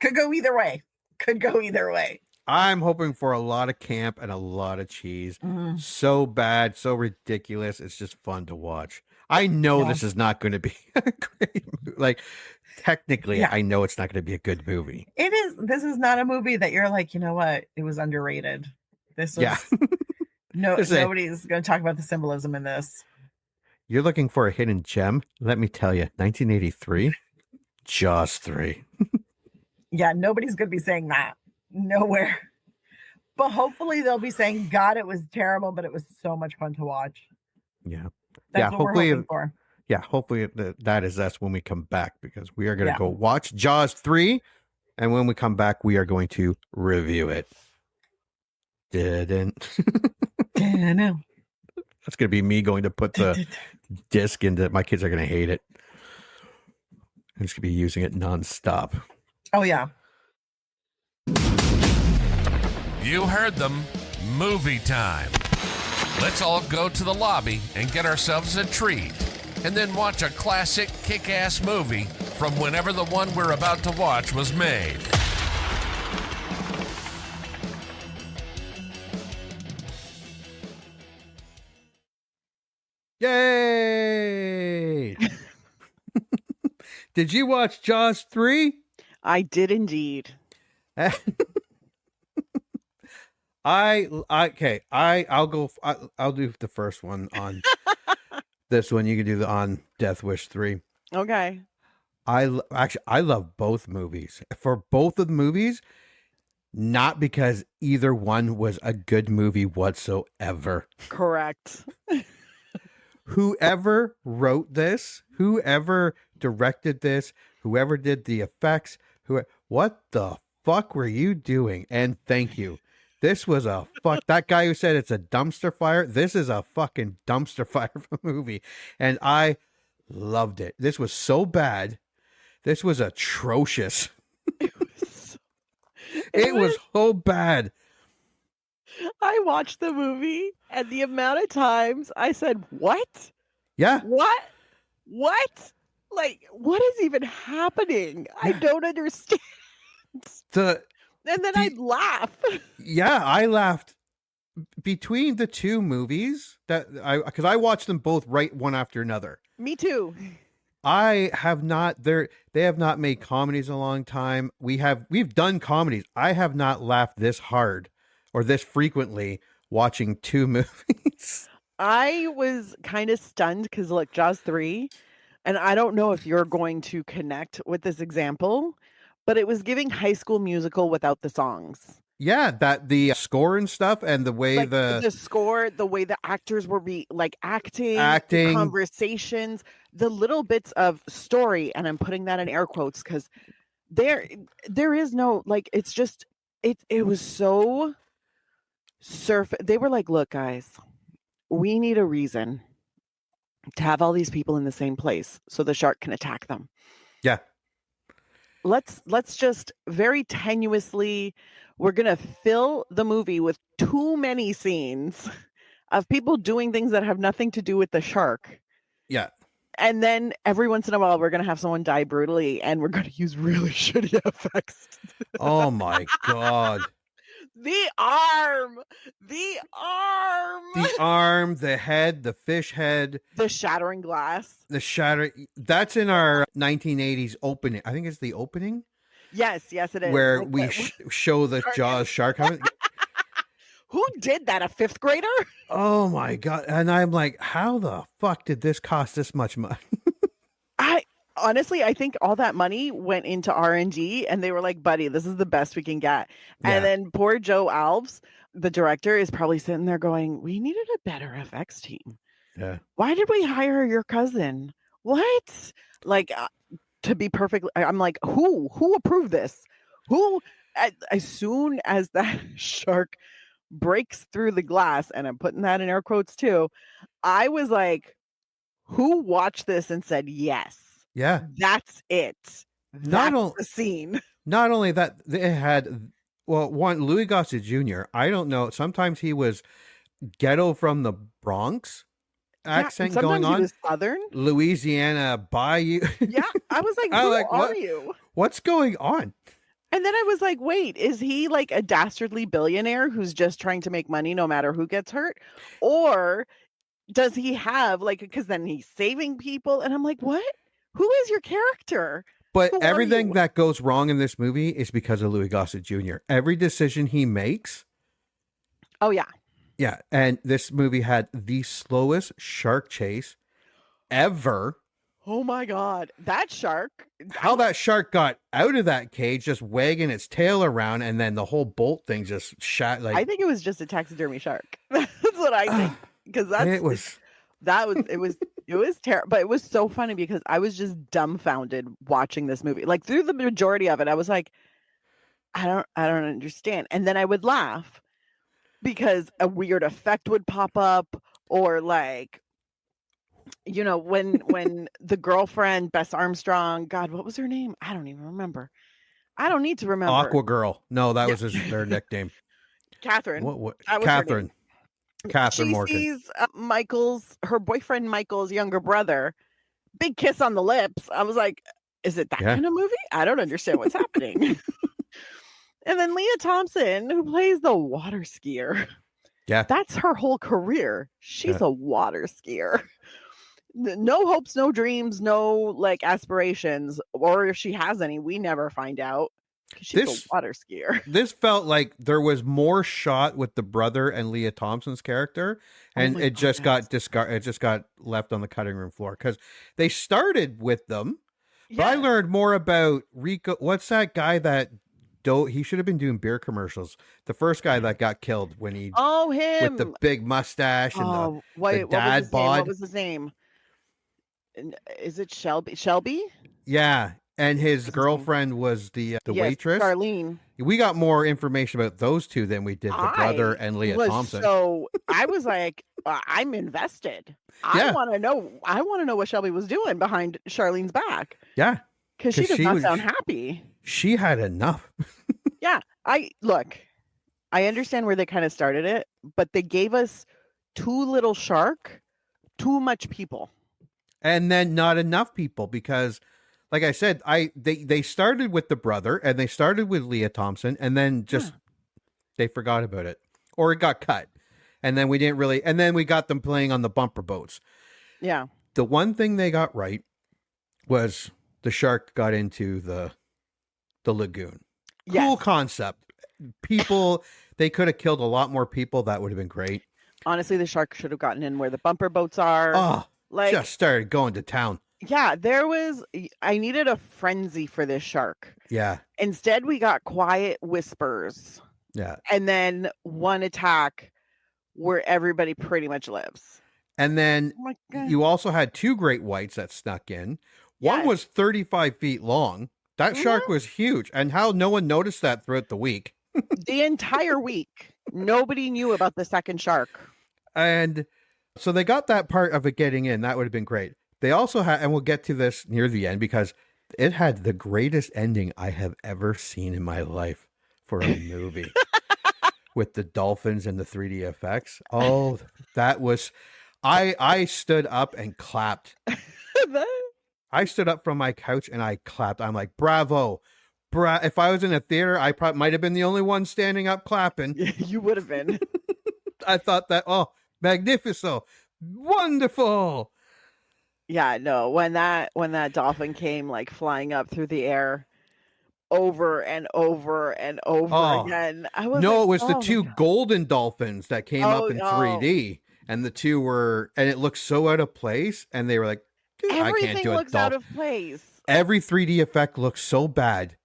Could go either way. I'm hoping for a lot of camp and a lot of cheese. Mhm. So bad, so ridiculous. It's just fun to watch. I know Yeah. this is not going to be a great movie. Like, technically, Yeah. I know it's not going to be a good movie. It is. This is not a movie that you're like, you know what? It was underrated. This was Yeah. nobody's going to talk about the symbolism in this. You're looking for a hidden gem? Let me tell you, 1983, Jaws 3. Yeah, nobody's going to be saying that. Nowhere. But hopefully they'll be saying, God, it was terrible, but it was so much fun to watch. Yeah. That's what we're hoping for. Yeah, hopefully that is us when we come back, because we are going to Yeah. go watch Jaws 3, and when we come back, we are going to review it. Didn't. Yeah, I know. That's going to be me going to put the disc into. My kids are going to hate it. I'm just going to be using it nonstop. Oh, yeah. You heard them. Movie time. Let's all go to the lobby and get ourselves a treat, and then watch a classic kick-ass movie from whenever the one we're about to watch was made. Yay! Did you watch Jaws 3? I did indeed. I'll do the first one on this one. You can do the on Death Wish 3. Okay. I love both movies. For both of the movies, not because either one was a good movie whatsoever. Correct. Whoever wrote this, whoever directed this, whoever did the effects, what the fuck were you doing? And thank you. This was a fuck. That guy who said it's a dumpster fire. This is a fucking dumpster fire of a movie. And I loved it. This was so bad. This was atrocious. It was so bad. I watched the movie and the amount of times I said, what? Yeah. What? Like, what is even happening? I don't understand. And then I'd laugh. Yeah, I laughed between the two movies because I watched them both right one after another. Me too. I have not they have not made comedies in a long time. We've done comedies. I have not laughed this hard or this frequently watching two movies. I was kind of stunned because look, Jaws 3, and I don't know if you're going to connect with this example, but it was giving High School Musical without the songs. Yeah, that the score and stuff and the way Like the score, the way the actors were acting, the conversations, the little bits of story, and I'm putting that in air quotes because there is no like it's just it was so they were like, look, guys, we need a reason to have all these people in the same place so the shark can attack them. Yeah. Let's just very tenuously, we're going to fill the movie with too many scenes of people doing things that have nothing to do with the shark. Yeah. And then every once in a while, we're going to have someone die brutally and we're going to use really shitty effects. Oh my God. The arm, the head, the fish head, the shattering glass, that's in our 1980s opening. I think it's the opening. Yes, it is. Where we show the Jaws shark. Who did that? A fifth grader? Oh my God. And I'm like, how the fuck did this cost this much money? Honestly, I think all that money went into R&D and they were like, buddy, this is the best we can get. Yeah. And then poor Joe Alves, the director, is probably sitting there going, we needed a better FX team. Yeah. Why did we hire your cousin? What? Like, to be perfectly, I'm like, who approved this? Who, as soon as that shark breaks through the glass, and I'm putting that in air quotes too, I was like, who watched this and said, yes. Yeah, that's it. That's the scene. Not only that, it had Louis Gossett Jr. I don't know. Sometimes he was ghetto from the Bronx accent going on. He was Southern Louisiana Bayou. Yeah, I was like, who are you? What's going on? And then I was like, wait, is he like a dastardly billionaire who's just trying to make money no matter who gets hurt, or does he have like? Because then he's saving people, and I'm like, what? Who is your character? But everything that goes wrong in this movie is because of Louis Gossett Jr. Every decision he makes. Oh, yeah. Yeah. And this movie had the slowest shark chase ever. Oh, my God. That shark. How that shark got out of that cage, just wagging its tail around, and then the whole bolt thing just shot. Like, I think it was just a taxidermy shark. That's what I think. Because it was terrible, but it was so funny because I was just dumbfounded watching this movie. Like through the majority of it, I was like, I don't understand. And then I would laugh because a weird effect would pop up, or like, you know, when the girlfriend, Bess Armstrong, God, what was her name? I don't even remember. I don't need to remember. Aqua Girl. No, that was their nickname. Catherine. What? That was Catherine. Catherine Morgan. She sees her boyfriend Michael's younger brother, big kiss on the lips. I was like, is it that kind of movie? I don't understand what's happening. And then Lea Thompson, who plays the water skier. Yeah. That's her whole career. She's a water skier. No hopes, no dreams, no like aspirations, or if she has any, we never find out. She's a water skier. This felt like there was more shot with the brother and Lea Thompson's character, and it just got discarded. It just got left on the cutting room floor because they started with them. But I learned more about Rico. What's that guy that he should have been doing beer commercials? The first guy that got killed when he him with the big mustache and the dad bod. What was his name? Is it Shelby? Yeah. And his girlfriend was the Yes, waitress. Charlene. We got more information about those two than we did the brother and Lea Thompson. So I was like, I'm invested. Yeah. I want to know. I want to know what Shelby was doing behind Charlene's back. Yeah, because she does not sound happy. She had enough. Yeah, I understand where they kind of started it, but they gave us too little shark, too much people, and then not enough people because, like I said, they started with the brother and they started with Lea Thompson, and then just they forgot about it, or it got cut, and then we didn't really, and then we got them playing on the bumper boats. Yeah, the one thing they got right was the shark got into the lagoon. Yes. Cool concept. People, they could have killed a lot more people. That would have been great. Honestly, the shark should have gotten in where the bumper boats are. Oh, just started going to town. Yeah, I needed a frenzy for this shark. Yeah. Instead, we got quiet whispers. Yeah. And then one attack where everybody pretty much lives. And then you also had two great whites that snuck in. One was 35 feet long. That shark was huge. And how no one noticed that throughout the week. The entire week, nobody knew about the second shark. And so they got that part of it getting in. That would have been great. They also had, and we'll get to this near the end because it had the greatest ending I have ever seen in my life for a movie with the dolphins and the 3D effects. Oh, that was, I stood up and clapped. I stood up from my couch and I clapped. I'm like, bravo. If I was in a theater, I probably might have been the only one standing up clapping. You would have been. I thought that, oh, magnifico, wonderful. Yeah, no, when that dolphin came like flying up through the air over and over and over again. I was it was the two golden dolphins that came up in 3D. And the two were, and it looked so out of place. And they were like, everything I can't do looks out of place. Every 3D effect looks so bad.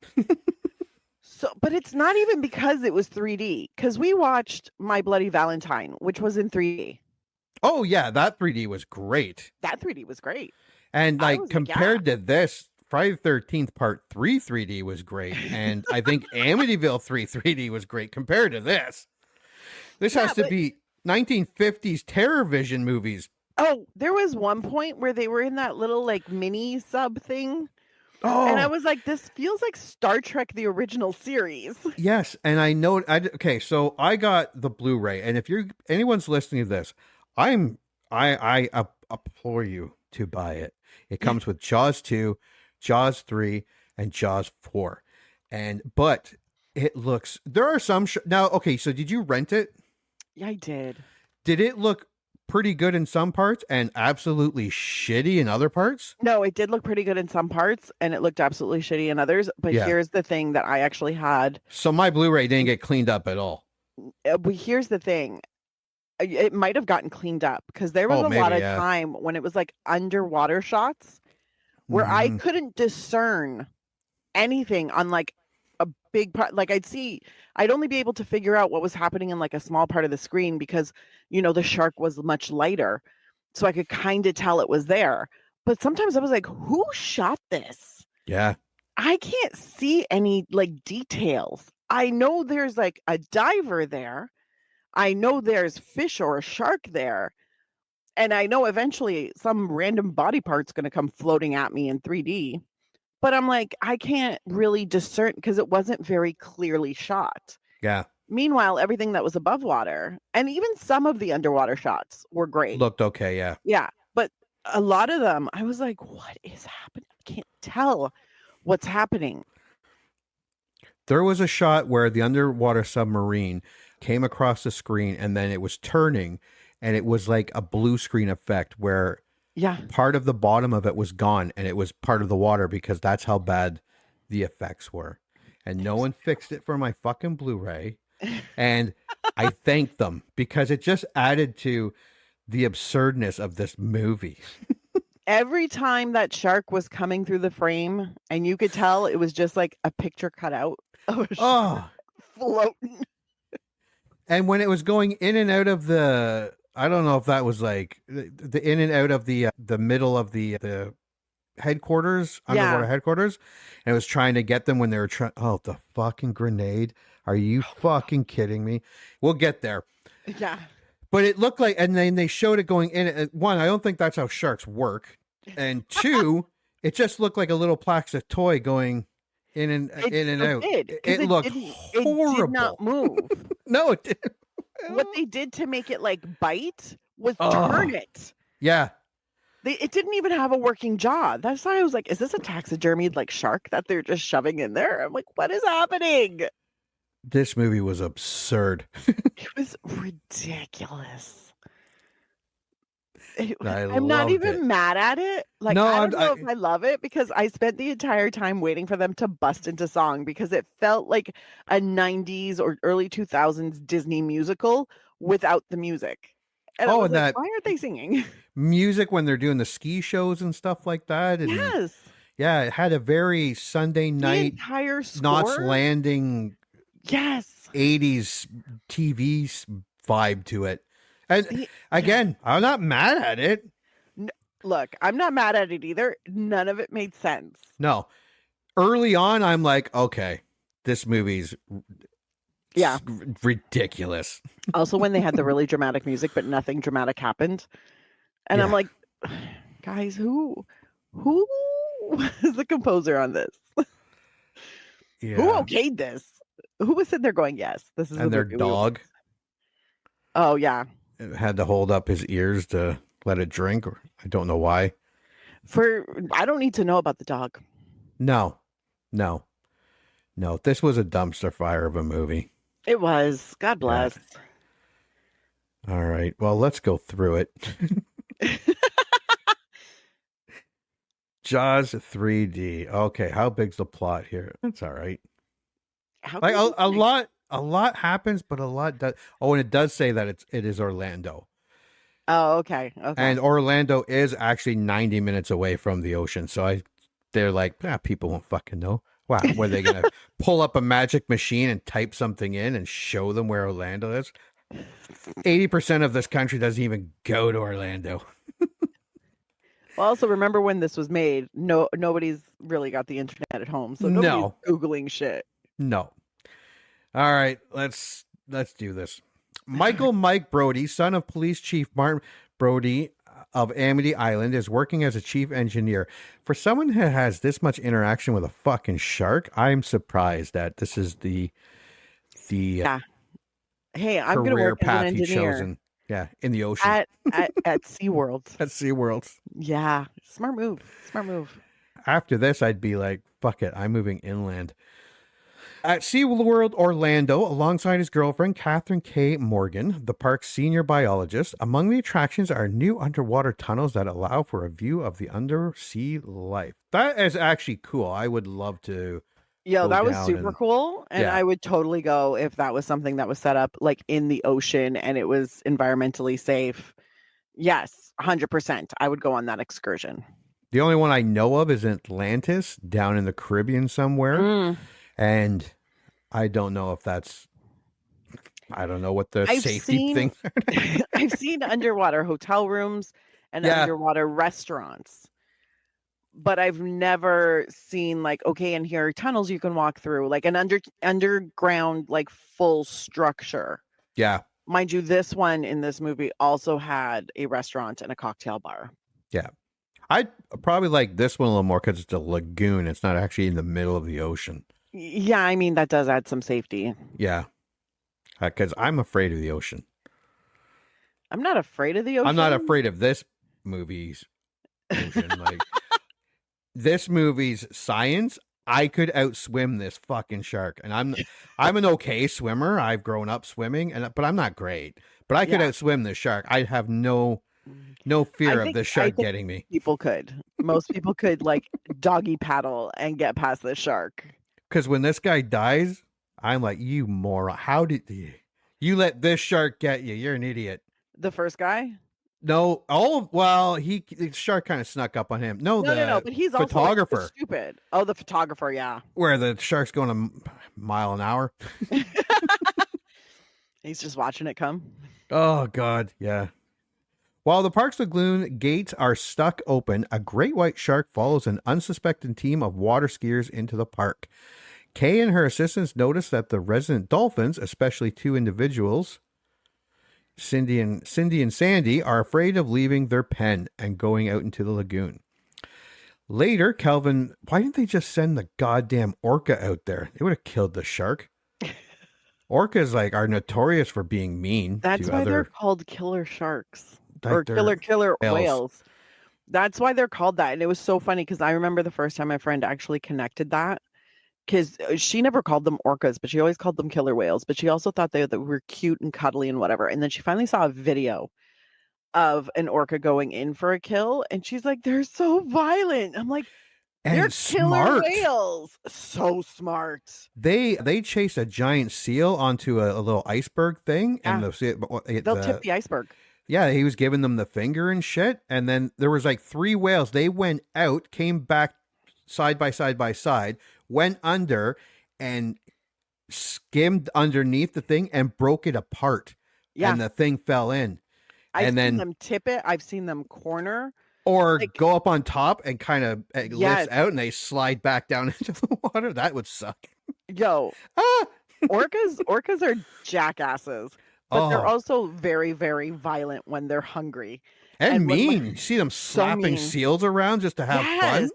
But it's not even because it was 3D. Because we watched My Bloody Valentine, which was in 3D. Oh yeah, that 3D was great. That 3D was great. And compared to this, Friday the 13th Part 3 3D was great. And I think Amityville 3 3D was great compared to this. This has to be 1950s terror vision movies. Oh, there was one point where they were in that little like mini sub thing. Oh. And I was like, this feels like Star Trek, the original series. Yes. And I know, okay, so I got the Blu-ray. And if anyone's listening to this, I implore you to buy it. It comes with Jaws 2, Jaws 3, and Jaws 4. But it looks, there are some, now, okay, so did you rent it? Yeah, I did. Did it look pretty good in some parts and absolutely shitty in other parts? No, it did look pretty good in some parts and it looked absolutely shitty in others. But here's the thing that I actually had. So my Blu-ray didn't get cleaned up at all. But here's the thing. It might have gotten cleaned up because there was a lot of time when it was like underwater shots where I couldn't discern anything on like a big part. Like I'd only be able to figure out what was happening in like a small part of the screen because, the shark was much lighter. So I could kind of tell it was there. But sometimes I was like, who shot this? Yeah. I can't see any like details. I know there's like a diver there. I know there's fish or a shark there. And I know eventually some random body part's going to come floating at me in 3D. But I'm like, I can't really discern because it wasn't very clearly shot. Yeah. Meanwhile, everything that was above water and even some of the underwater shots were great. Looked okay, yeah. Yeah. But a lot of them, I was like, what is happening? I can't tell what's happening. There was a shot where the underwater submarine came across the screen and then it was turning and it was like a blue screen effect where part of the bottom of it was gone and it was part of the water because that's how bad the effects were. And no one fixed it for my fucking Blu-ray. And I thanked them because it just added to the absurdness of this movie. Every time that shark was coming through the frame and you could tell it was just like a picture cut out of a shark floating. And when it was going in and out of I don't know if that was like the in and out of the middle of the headquarters, underwater headquarters, and it was trying to get them when they were trying. Oh, the fucking grenade! Are you fucking kidding me? We'll get there. Yeah. But it looked like, and then they showed it going in. One, I don't think that's how sharks work, and two, it just looked like a little plastic toy going in and out. It looked horrible. It did not move. No, it didn't. What they did to make it like bite was turn it. Yeah. It didn't even have a working jaw. That's why I was like, is this a taxidermied like shark that they're just shoving in there? I'm like, what is happening? This movie was absurd. It was ridiculous. I'm not even mad at it. Like, no, I don't know if I love it because I spent the entire time waiting for them to bust into song because it felt like a 90s or early 2000s Disney musical without the music. And I was like, why aren't they singing? Music when they're doing the ski shows and stuff like that. And yes. Yeah, it had a very Sunday night entire Knots Landing 80s TV vibe to it. And again, I'm not mad at it. Look, I'm not mad at it either. None of it made sense. No. Early on, I'm like, okay, this movie's ridiculous. Also, when they had the really dramatic music, but nothing dramatic happened. And I'm like, guys, who is the composer on this? Yeah. Who okayed this? Who was sitting there going, yes, this is and their dog. Oh, yeah. It had to hold up his ears to let it drink, or I don't know why. I don't need to know about the dog. No. This was a dumpster fire of a movie. It was. God bless. Yeah. All right. Well, let's go through it. Jaws 3D. Okay, how big's the plot here? That's all right. Like a lot happens, but a lot does. Oh, and it does say that it is Orlando. Oh, okay. And Orlando is actually 90 minutes away from the ocean, so they're like, people won't fucking know. Wow, were they gonna pull up a magic machine and type something in and show them where Orlando is? 80% of this country doesn't even go to Orlando. Well, also remember when this was made, nobody's really got the internet at home, so nobody's Googling shit. No. All right, let's do this. Mike Brody, son of Police Chief Martin Brody of Amity Island, is working as a chief engineer. For someone who has this much interaction with a fucking shark, I'm surprised that this is the Hey, I'm going to work as an engineer. In the ocean. At SeaWorld. At SeaWorld. Yeah. Smart move. After this, I'd be like, fuck it, I'm moving inland. At SeaWorld Orlando, alongside his girlfriend, Catherine K. Morgan, the park's senior biologist, among the attractions are new underwater tunnels that allow for a view of the undersea life. That is actually cool. I would love to. Yeah, that was super cool. And I would totally go if that was something that was set up like in the ocean and it was environmentally safe. Yes, 100%. I would go on that excursion. The only one I know of is Atlantis down in the Caribbean somewhere. And I don't know if I don't know what the safety things are. I've seen underwater hotel rooms and underwater restaurants. But I've never seen like, okay, and here are tunnels you can walk through, like an underground, like full structure. Yeah. Mind you, this one in this movie also had a restaurant and a cocktail bar. Yeah. I'd probably like this one a little more because it's a lagoon. It's not actually in the middle of the ocean. Yeah, I mean, that does add some safety. Yeah. Because I'm afraid of the ocean. I'm not afraid of the ocean. I'm not afraid of this movie's ocean. Like, this movie's science, I could outswim this fucking shark. And I'm an okay swimmer. I've grown up swimming, but I'm not great. But I could outswim this shark. I have no fear of the shark getting me. Most people could like doggy paddle and get past the shark. Because when this guy dies, I'm like, you moron. How did you let this shark get you? You're an idiot. The first guy? No. Oh, well, the shark kind of snuck up on him. No, but he's also photographer. Like, stupid. Oh, the photographer, yeah. Where the shark's going a mile an hour. He's just watching it come. Oh, God, yeah. While the park's lagoon gates are stuck open, a great white shark follows an unsuspecting team of water skiers into the park. Kay and her assistants notice that the resident dolphins, especially two individuals, Cindy and Sandy, are afraid of leaving their pen and going out into the lagoon. Later, Calvin, why didn't they just send the goddamn orca out there? They would have killed the shark. Orcas are notorious for being mean. That's why they're called killer sharks or killer whales. That's why they're called that. And it was so funny because I remember the first time my friend actually connected that, because she never called them orcas, but she always called them killer whales. But she also thought they were cute and cuddly and whatever. And then she finally saw a video of an orca going in for a kill, and she's like, "They're so violent." I'm like, "They're killer whales." So smart. They chase a giant seal onto a little iceberg thing, and they'll tip the iceberg. Yeah, he was giving them the finger and shit, and then there was 3 whales. They went out, came back side by side, went under, and skimmed underneath the thing and broke it apart. Yeah, and the thing fell in. I've seen them tip it. I've seen them corner. Or go up on top and kind of lift out, and they slide back down into the water. That would suck. Yo, orcas are jackasses, but they're also very, very violent when they're hungry. And mean. You see them slapping seals around just to have fun.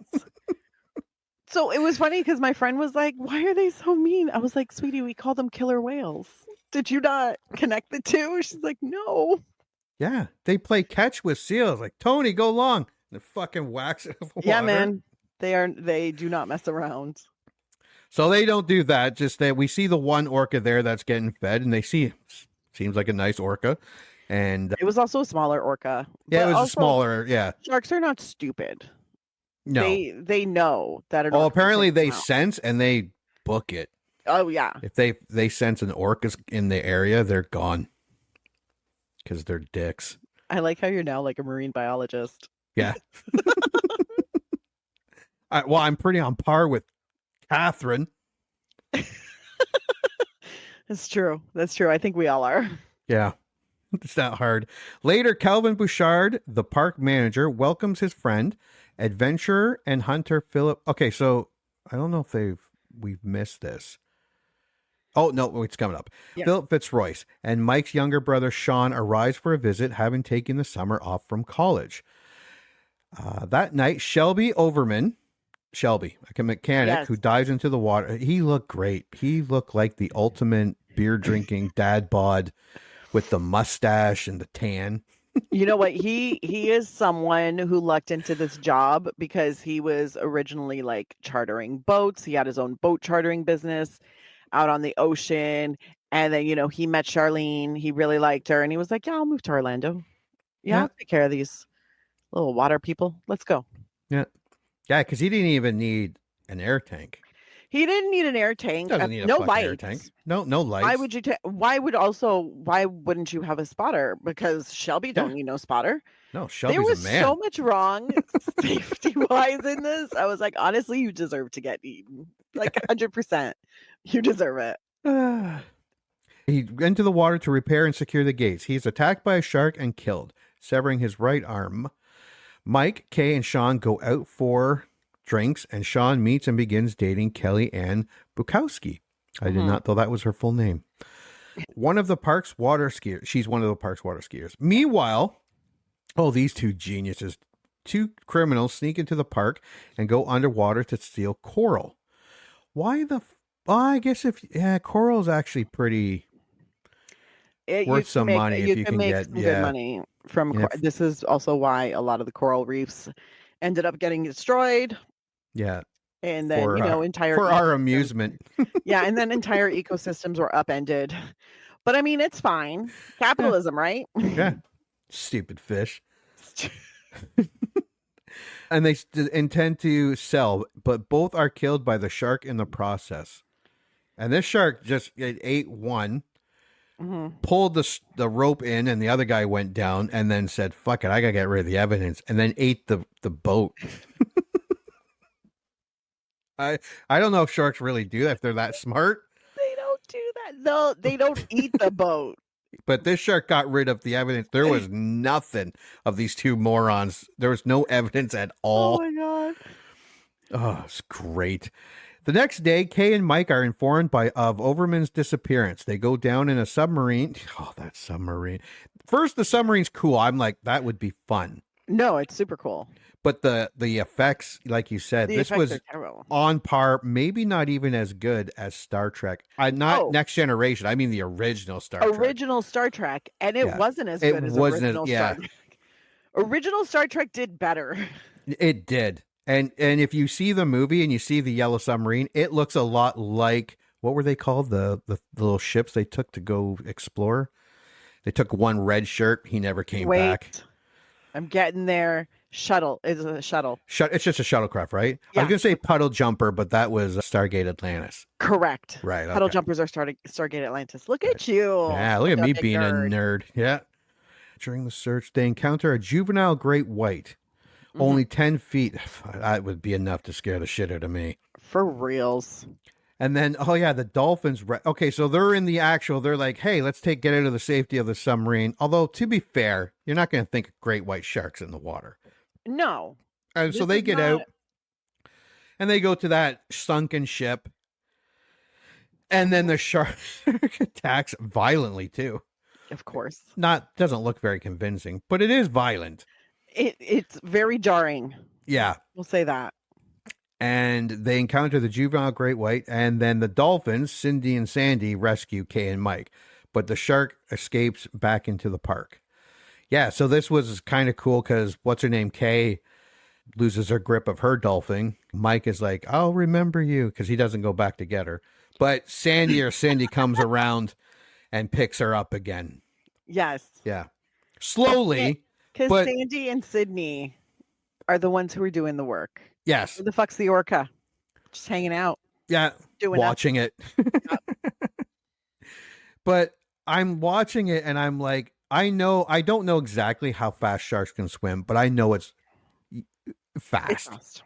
So it was funny because my friend was like, "Why are they so mean?" I was like, "Sweetie, we call them killer whales. Did you not connect the two?" She's like, "No." Yeah, they play catch with seals. Like, Tony, go long. They fucking wax it with water. Yeah, man. They do not mess around. So they don't do that. Just that we see the one orca there that's getting fed, and they seems like a nice orca. And it was also a smaller orca. Yeah, it was a smaller, yeah. Sharks are not stupid. No. They know that an orca apparently they sense and they book it. Oh yeah. If they sense an orca's in the area, they're gone. Because they're dicks. I like how you're now like a marine biologist. Yeah. Well, I'm pretty on par with Catherine. That's true. That's true. I think we all are. Yeah. It's not hard. Later, Calvin Bouchard, the park manager, welcomes his friend, adventurer and hunter Philip. Okay, so I don't know if we've missed this. Oh, no, it's coming up. Yeah. Philip Fitzroy and Mike's younger brother, Sean, arrives for a visit, having taken the summer off from college. That night, Shelby Overman, a mechanic who dives into the water. He looked great. He looked like the ultimate beer-drinking dad bod with the mustache and the tan. You know what? He is someone who lucked into this job because he was originally chartering boats. He had his own boat chartering business out on the ocean, and then he met Charlene. He really liked her, and he was like, "Yeah, I'll move to Orlando. Yeah, I'll take care of these little water people. Let's go." Yeah, because he didn't even need an air tank. He didn't need an air tank. Doesn't need a no lights. Air tank. No lights. Why would you? Why wouldn't you have a spotter? Because Shelby don't need no spotter. No, Shelby's there was a man. So much wrong safety wise in this. I was like, honestly, you deserve to get eaten. 100%. You deserve it. He went to the water to repair and secure the gates. He's attacked by a shark and killed, severing his right arm. Mike, Kay, and Sean go out for drinks, and Sean meets and begins dating Kelly Ann Bukowski. I did not know that was her full name. One of the park's water skiers. She's one of the park's water skiers. Meanwhile, these two geniuses, two criminals sneak into the park and go underwater to steal coral. Why the... I guess coral is actually pretty worth some money if you can get some good money from coral. This is also why a lot of the coral reefs ended up getting destroyed. Yeah. And then, for our amusement. Yeah. And then entire ecosystems were upended. But I mean, it's fine. Capitalism, right? Yeah. Stupid fish. And they intend to sell, but both are killed by the shark in the process. And this shark just ate one, pulled the rope in, and the other guy went down, and then said, "Fuck it, I gotta get rid of the evidence," and then ate the boat. I don't know if sharks really do that, if they're that smart. They don't do that. No, they don't eat the boat. But this shark got rid of the evidence. There was nothing of these two morons. There was no evidence at all. Oh my God. Oh, it's great. The next day, Kay and Mike are informed of Overman's disappearance. They go down in a submarine. Oh, that submarine. First, the submarine's cool. I'm like, that would be fun. No, it's super cool. But the effects, like you said, this was on par, maybe not even as good as Star Trek. Not Next Generation. I mean the original Star Trek. Original Star Trek. And it wasn't as good as original Star Trek. Original Star Trek did better. It did. And if you see the movie and you see the yellow submarine, it looks a lot like, what were they called? The little ships they took to go explore. They took one red shirt. He never came back. I'm getting there. Shuttle. Is a shuttle. It's just a shuttlecraft, right? Yeah. I was going to say puddle jumper, but that was Stargate Atlantis. Correct. Right. Okay. Puddle jumpers are Stargate Atlantis. Look at you. Yeah, look at me being a nerd. Yeah. During the search, they encounter a juvenile great white. Only 10 feet. That would be enough to scare the shit out of me. For reals. And then, the dolphins. Okay, so they're in the actual. They're like, hey, let's get out of the safety of the submarine. Although, to be fair, you're not going to think of great white sharks in the water. No. And so they get out. And they go to that sunken ship. And then the shark attacks violently, too. Of course. Doesn't look very convincing, but it is violent. It's very jarring. Yeah. We'll say that. And they encounter the juvenile great white, and then the dolphins, Cindy and Sandy, rescue Kay and Mike. But the shark escapes back into the park. Yeah, so this was kind of cool because what's her name? Kay loses her grip of her dolphin. Mike is like, I'll remember you, because he doesn't go back to get her. But Sandy or Cindy comes around and picks her up again. Yes. Yeah. Slowly. Because Sandy and Sydney are the ones who are doing the work. Yes. Who the fuck's the orca? Just hanging out. Yeah. Watching it. But I'm watching it and I'm like, I don't know exactly how fast sharks can swim, but I know it's fast. It's fast.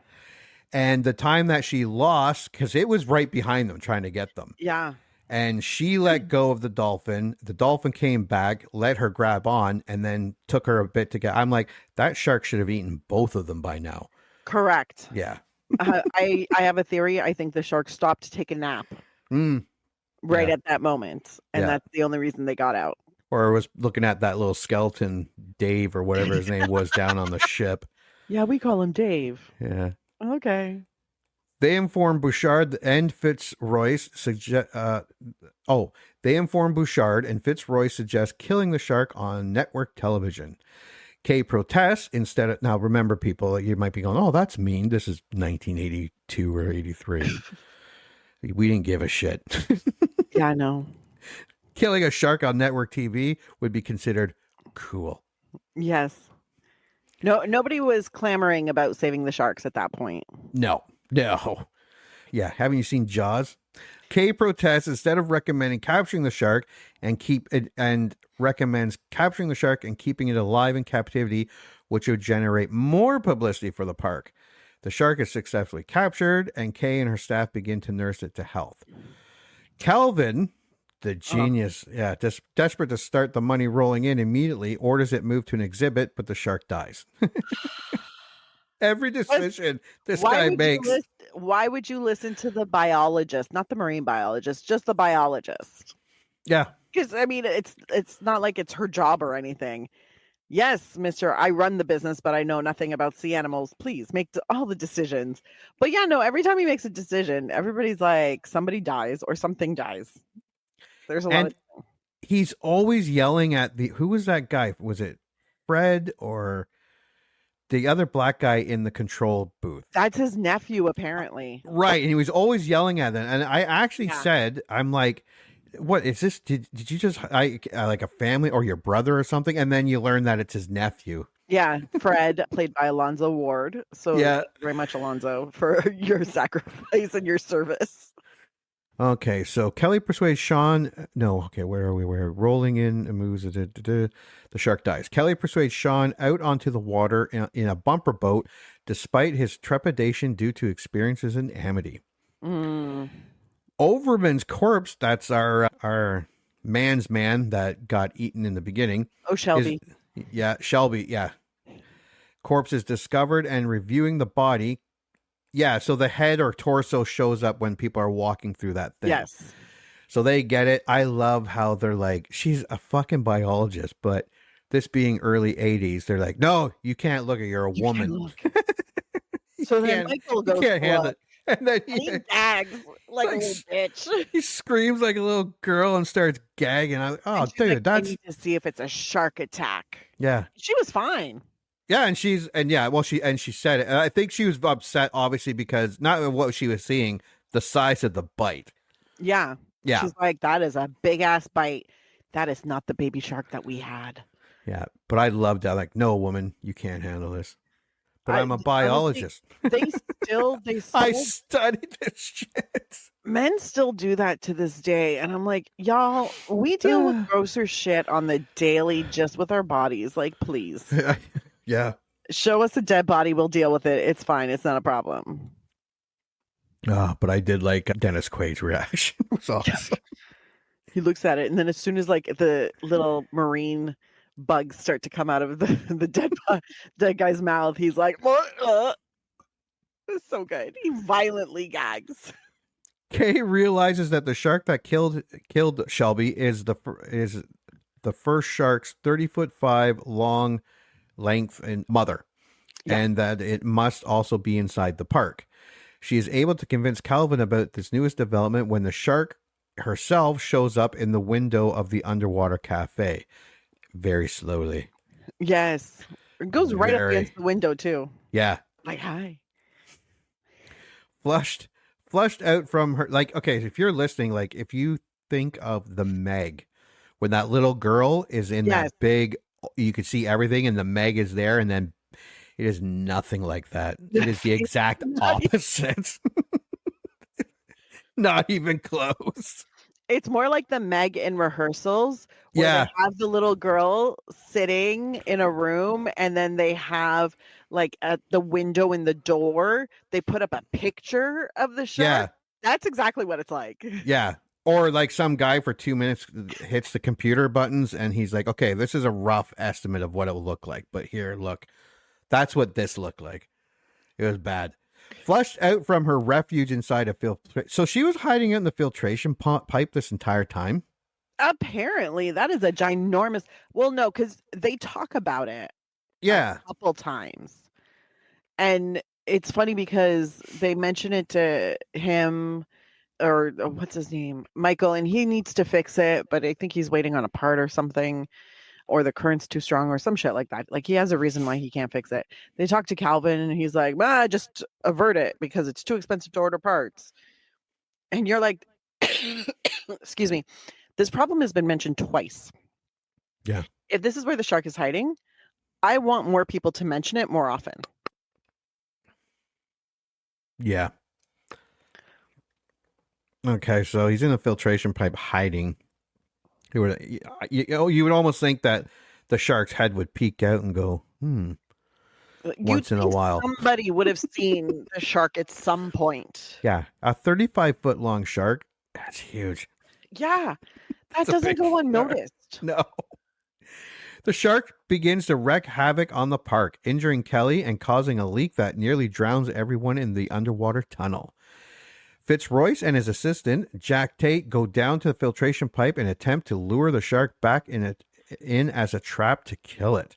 And the time that she lost, because it was right behind them trying to get them. Yeah. And she let go of the dolphin. The dolphin came back, let her grab on, and then took her a bit to get. I'm like, that shark should have eaten both of them by now. Correct. Yeah. I have a theory. I think the shark stopped to take a nap at that moment. And that's the only reason they got out. Or was looking at that little skeleton, Dave, or whatever his name was, down on the ship. Yeah, we call him Dave. Yeah. Okay. They inform Bouchard and Fitzroy suggest killing the shark on network television. Kay protests instead of, now remember people, you might be going, oh, that's mean. This is 1982 or 83. We didn't give a shit. Yeah, I know. Killing a shark on network TV would be considered cool. Yes. No, nobody was clamoring about saving the sharks at that point. No. Yeah, haven't you seen Jaws? Kay protests instead of recommending capturing the shark and recommends capturing the shark and keeping it alive in captivity, which would generate more publicity for the park. The shark is successfully captured, and Kay and her staff begin to nurse it to health. Calvin, the genius, desperate to start the money rolling in immediately, orders it moved to an exhibit, but the shark dies. Every decision this guy makes. Why would you listen to the biologist, not the marine biologist, just the biologist? Yeah. Because, I mean, it's not like it's her job or anything. Yes, mister, I run the business, but I know nothing about sea animals. Please make all the decisions. But yeah, no, every time he makes a decision, everybody's like, somebody dies or something dies. There's a lot of... He's always yelling at who was that guy? Was it Fred or... the other black guy in the control booth? That's his nephew, apparently. Right. And he was always yelling at them. And I actually said, I'm like, what is this? Did you just like a family or your brother or something? And then you learn that it's his nephew. Yeah. Fred, played by Alonzo Ward. So yeah, very much Alonzo for your sacrifice and your service. Okay, so Kelly persuades Sean. No, okay, where are we? We're rolling in and moves. The shark dies. Kelly persuades Sean out onto the water in a bumper boat, despite his trepidation due to experiences in Amity. Overman's corpse. That's our man's man that got eaten in the beginning. Oh, Shelby. Shelby. Yeah. Corpse is discovered and reviewing the body. Yeah. So the head or torso shows up when people are walking through that thing. Yes. So they get it. I love how they're like, she's a fucking biologist, but this being early 80s, they're like, no, you can't look at, you're a woman. So then Michael goes, you can't handle it. And then he gags like a little bitch. He screams like a little girl and starts gagging. I'm like, oh, dude, like, that's. I need to see if it's a shark attack. Yeah. She was fine. Yeah, she said it. And I think she was upset, obviously, because not what she was seeing, the size of the bite. Yeah. Yeah. She's like, that is a big ass bite. That is not the baby shark that we had. Yeah. But I loved that. Like, no, woman, you can't handle this. But I'm a biologist. I studied this shit. Men still do that to this day. And I'm like, y'all, we deal with grosser shit on the daily just with our bodies. Like, please. Yeah. Show us a dead body. We'll deal with it. It's fine. It's not a problem. But I did like Dennis Quaid's reaction. It was awesome. He looks at it, and then as soon as like the little marine bugs start to come out of the dead guy's mouth, he's like, it's so good. He violently gags. Kay realizes that the shark that killed Shelby is the first shark's 30'5" long length and mother, and that it must also be inside the park. She is able to convince Calvin about this newest development when the shark herself shows up in the window of the underwater cafe very slowly. Yes. It goes right up against the window too. Yeah. Like, hi. Flushed out from her. Like, okay, if you're listening, like if you think of the Meg, when that little girl is in that big, you can see everything and the Meg is there, and then it is nothing like that. It is the exact opposite. Not even close. It's more like the Meg in rehearsals where they have the little girl sitting in a room, and then they have like at the window in the door, they put up a picture of the shark. Yeah. That's exactly what it's like. Yeah. Or like some guy for 2 minutes hits the computer buttons and he's like, okay, this is a rough estimate of what it will look like. But here, look, that's what this looked like. It was bad. Flushed out from her refuge inside a filtration. So she was hiding in the filtration pipe this entire time? Apparently, that is a ginormous. Well, no, because they talk about it. Yeah. A couple times. And it's funny because they mention it to him, or what's his name? Michael, and he needs to fix it, but I think he's waiting on a part or something, or the current's too strong or some shit like that. Like he has a reason why he can't fix it. They talk to Calvin and he's like, just avert it because it's too expensive to order parts. And you're like, excuse me, this problem has been mentioned twice. Yeah. If this is where the shark is hiding, I want more people to mention it more often. Yeah. Okay, so he's in a filtration pipe hiding. You would almost think that the shark's head would peek out and go, once in a while. Somebody would have seen the shark at some point. Yeah, a 35-foot long shark. That's huge. Yeah, that doesn't go unnoticed. No. The shark begins to wreak havoc on the park, injuring Kelly and causing a leak that nearly drowns everyone in the underwater tunnel. Fitzroyce and his assistant, Jack Tate, go down to the filtration pipe and attempt to lure the shark back in as a trap to kill it.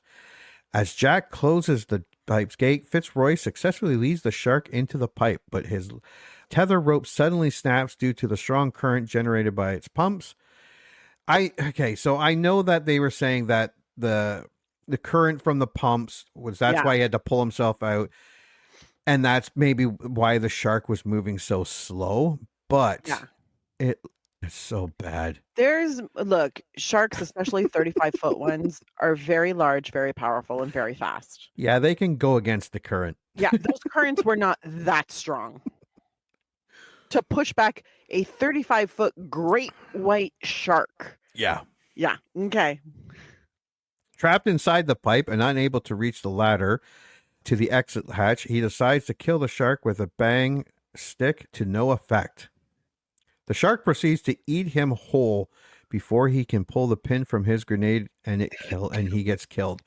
As Jack closes the pipe's gate, Fitzroyce successfully leads the shark into the pipe, but his tether rope suddenly snaps due to the strong current generated by its pumps. So I know that they were saying that the current from the pumps that's why he had to pull himself out. And that's maybe why the shark was moving so slow, but it's so bad. Look, sharks, especially 35-foot ones, are very large, very powerful, and very fast. Yeah, they can go against the current. Yeah, those currents were not that strong to push back a 35-foot great white shark. Yeah. Yeah, okay. Trapped inside the pipe and unable to reach the ladder to the exit hatch, he decides to kill the shark with a bang stick to no effect. The shark proceeds to eat him whole before he can pull the pin from his grenade and he gets killed.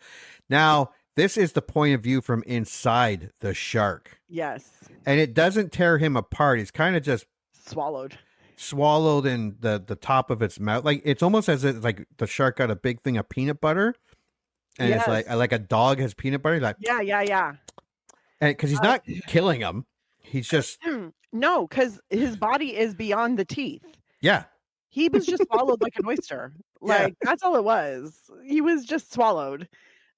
Now, this is the point of view from inside the shark. Yes. And it doesn't tear him apart. He's kind of just swallowed in the top of its mouth. Like it's almost as if like the shark got a big thing of peanut butter. And it's like a dog has peanut butter. Like yeah. And because he's not killing him. He's just no, because his body is beyond the teeth. Yeah. He was just swallowed like an oyster. Like that's all it was. He was just swallowed.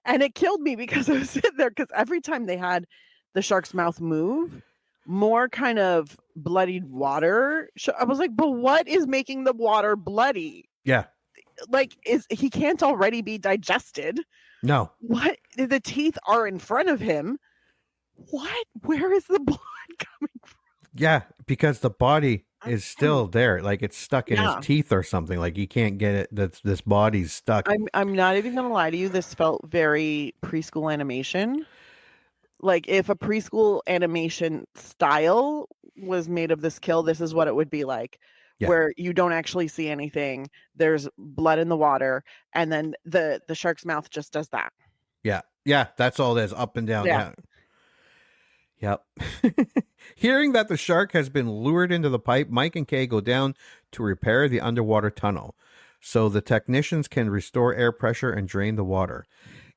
And it killed me because I was sitting there because every time they had the shark's mouth move, more kind of bloodied water. I was like, but what is making the water bloody? Yeah. Like, he can't already be digested? No. What? The teeth are in front of him. What? Where is the blood coming from? Yeah, because the body is still there. Like it's stuck in his teeth or something. Like you can't get it. This body's stuck. I'm not even gonna lie to you. This felt very preschool animation. Like if a preschool animation style was made of this kill, this is what it would be like. Yeah. Where you don't actually see anything. There's blood in the water, and then the shark's mouth just does that. Yeah, that's all it is. Up and down. Yeah. Yep. Hearing that the shark has been lured into the pipe, Mike and Kay go down to repair the underwater tunnel so the technicians can restore air pressure and drain the water.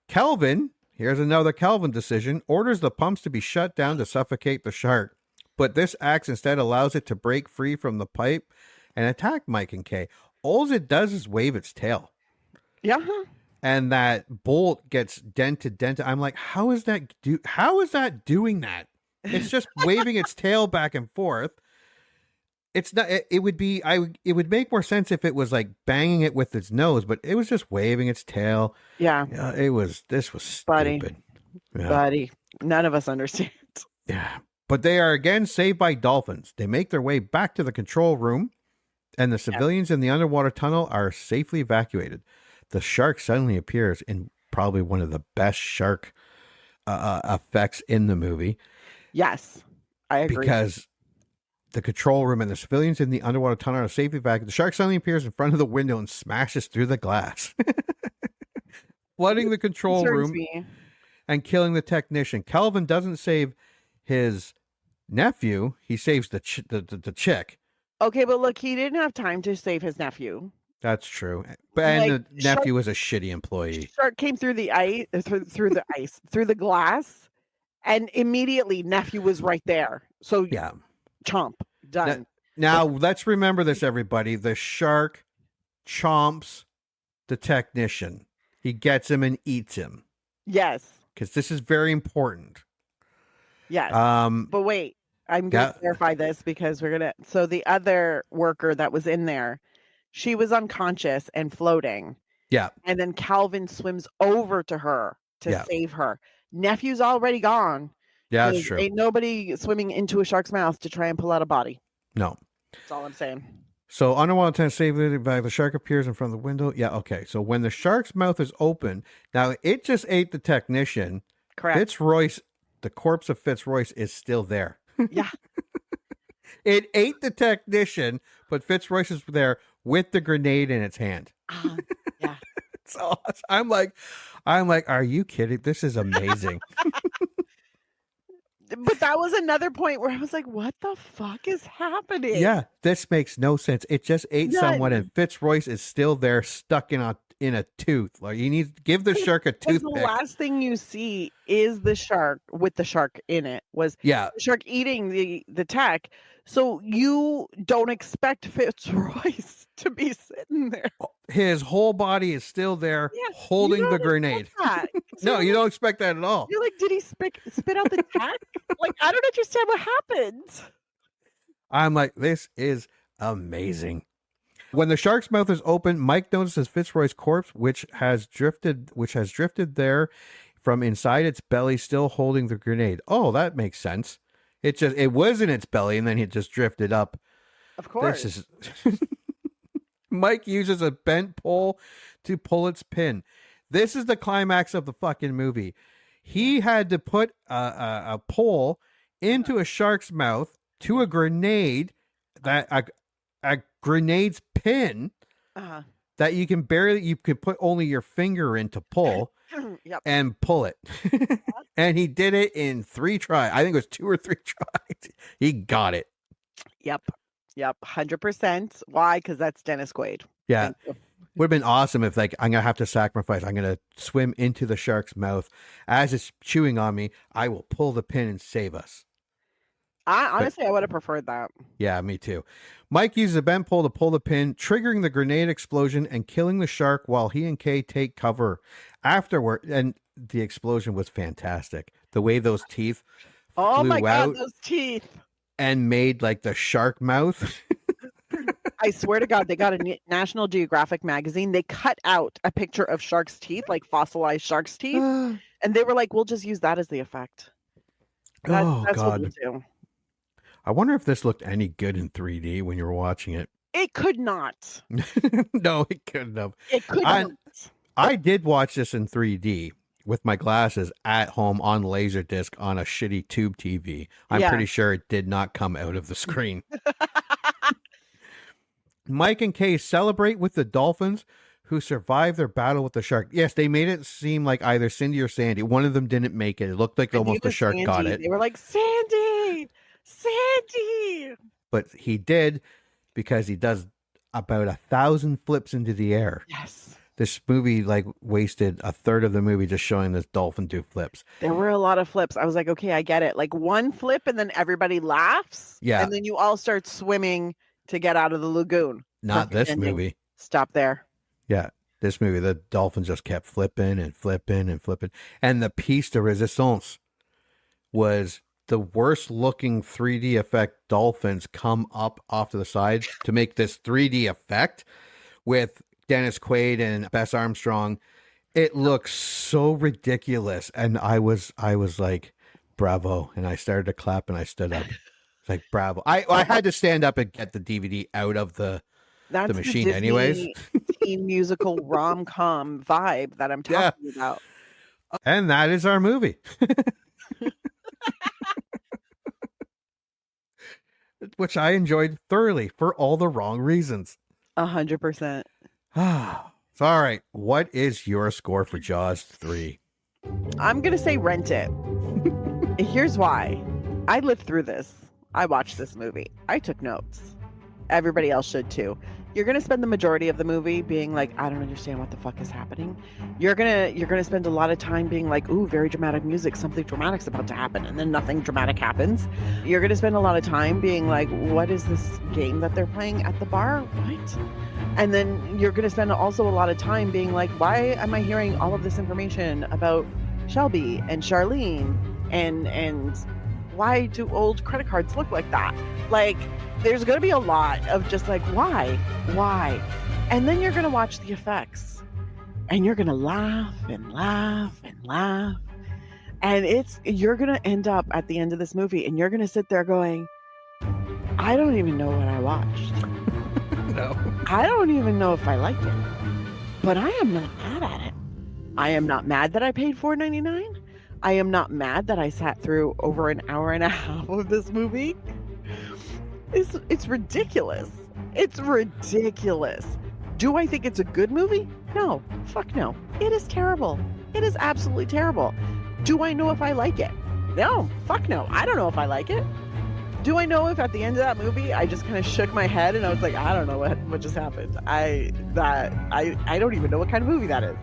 Calvin, here's another Calvin decision, orders the pumps to be shut down to suffocate the shark, but this axe instead allows it to break free from the pipe and attack Mike and Kay. All it does is wave its tail. Yeah. And that bolt gets dented. I'm like, how is that doing that? It's just waving its tail back and forth. It's not. It would be. It would make more sense if it was like banging it with its nose, but it was just waving its tail. Yeah. This was stupid. Buddy, none of us understand. Yeah. But they are again saved by dolphins. They make their way back to the control room, and the civilians in the underwater tunnel are safely evacuated. The shark suddenly appears in probably one of the best shark effects in the movie. Yes, I agree. Because the control room and the civilians in the underwater tunnel are safely evacuated. The shark suddenly appears in front of the window and smashes through the glass, flooding the control room and killing the technician. Calvin doesn't save his nephew. He saves the chick. Okay, but look, he didn't have time to save his nephew. That's true. And the nephew was a shitty employee. Shark came through the ice, through the glass, and immediately nephew was right there. So yeah, chomp, done. Now let's remember this, everybody. The shark chomps the technician. He gets him and eats him. Yes. Because this is very important. Yes. But wait, I'm going to clarify this because so the other worker that was in there, she was unconscious and floating. Yeah. And then Calvin swims over to her to save her. Nephew's already gone. Yeah, that's true. Ain't nobody swimming into a shark's mouth to try and pull out a body. No. That's all I'm saying. So underwater tunnel saved by the shark appears in front of the window. Yeah, okay. So when the shark's mouth is open, now it just ate the technician. Correct. Fitzroyce, the corpse of Fitzroyce is still there. Yeah. It ate the technician, but Fitzroyce is there with the grenade in its hand. Yeah. So I'm like, are you kidding? This is amazing. But that was another point where I was like, what the fuck is happening? Yeah, this makes no sense. It just ate someone and Fitzroyce is still there stuck in a tooth. Like you need to give the shark a toothpick. The last thing you see is the shark with the shark in it the shark eating the tech. So you don't expect Fitzroyce to be sitting there. His whole body is still there holding the grenade. No, you don't expect that at all. You're like, did he spit out the tech? Like, I don't understand what happened. I'm like, this is amazing. When the shark's mouth is open, Mike notices Fitzroy's corpse, which has drifted there from inside its belly, still holding the grenade. Oh, that makes sense. It was in its belly, and then it just drifted up. Of course. This is Mike uses a bent pole to pull its pin. This is the climax of the fucking movie. He had to put a pole into a shark's mouth to a grenade, that a grenade's pin, that you could put only your finger in to pull Yep. and pull it. And he did it in 3 tries. I think it was 2 or 3 tries. He got it. Yep. 100%. Why? Because that's Dennis Quaid. Yeah. Would have been awesome if, like, I'm going to have to sacrifice. I'm going to swim into the shark's mouth. As it's chewing on me, I will pull the pin and save us. I would have preferred that. Yeah, me too. Mike uses a bent pole to pull the pin, triggering the grenade explosion and killing the shark while he and Kay take cover afterward. And the explosion was fantastic. The way those teeth flew out those teeth. And made like the shark mouth. I swear to God, they got a National Geographic magazine. They cut out a picture of shark's teeth, like fossilized shark's teeth. And they were like, we'll just use that as the effect. That's God. what we'll do. I wonder if this looked any good in 3D when you were watching it. It could not. No, it couldn't have. It could not. I did watch this in 3D with my glasses at home on Laserdisc on a shitty tube TV. I'm pretty sure it did not come out of the screen. Mike and Kay celebrate with the dolphins who survived their battle with the shark. Yes, they made it seem like either Cindy or Sandy. One of them didn't make it. It looked like almost the shark Sandy. got it. They were like, Sandy! But he did, because he does about 1,000 flips into the air. Yes. This movie like wasted a third of the movie just showing this dolphin do flips. There were a lot of flips. I was like, okay, I get it. Like one flip and then everybody laughs. Yeah. And then you all start swimming to get out of the lagoon. Not this movie. Stop there. Yeah. This movie, the dolphins just kept flipping and flipping and flipping. And the piece de resistance was the worst looking 3D effect dolphins come up off to the side to make this 3D effect with Dennis Quaid and Bess Armstrong. It looks so ridiculous. And I was like, bravo. And I started to clap and I stood up. It's like, bravo. I had to stand up and get the DVD out of the machine the anyways. Teen musical rom-com vibe that I'm talking about. And that is our movie. Which I enjoyed thoroughly for all the wrong reasons. 100%. So, all right. What is your score for Jaws 3? I'm going to say rent it. Here's why. I lived through this. I watched this movie. I took notes. Everybody else should too. You're going to spend the majority of the movie being like, I don't understand what the fuck is happening. You're going to spend a lot of time being like, ooh, very dramatic music. Something dramatic's about to happen. And then nothing dramatic happens. You're going to spend a lot of time being like, what is this game that they're playing at the bar? What? And then you're going to spend also a lot of time being like, why am I hearing all of this information about Shelby and Charlene? And why do old credit cards look like that? Like, there's going to be a lot of just like, why? And then you're going to watch the effects and you're going to laugh and laugh and laugh. And you're going to end up at the end of this movie and you're going to sit there going, I don't even know what I watched. No. I don't even know if I like it, but I am not mad at it. I am not mad that I paid $4.99. I am not mad that I sat through over an hour and a half of this movie. It's ridiculous. It's ridiculous. Do I think it's a good movie? No. Fuck no. It is terrible. It is absolutely terrible. Do I know if I like it? No. Fuck no. I don't know if I like it. Do I know if at the end of that movie I just kind of shook my head and I was like, I don't know what just happened. I don't even know what kind of movie that is.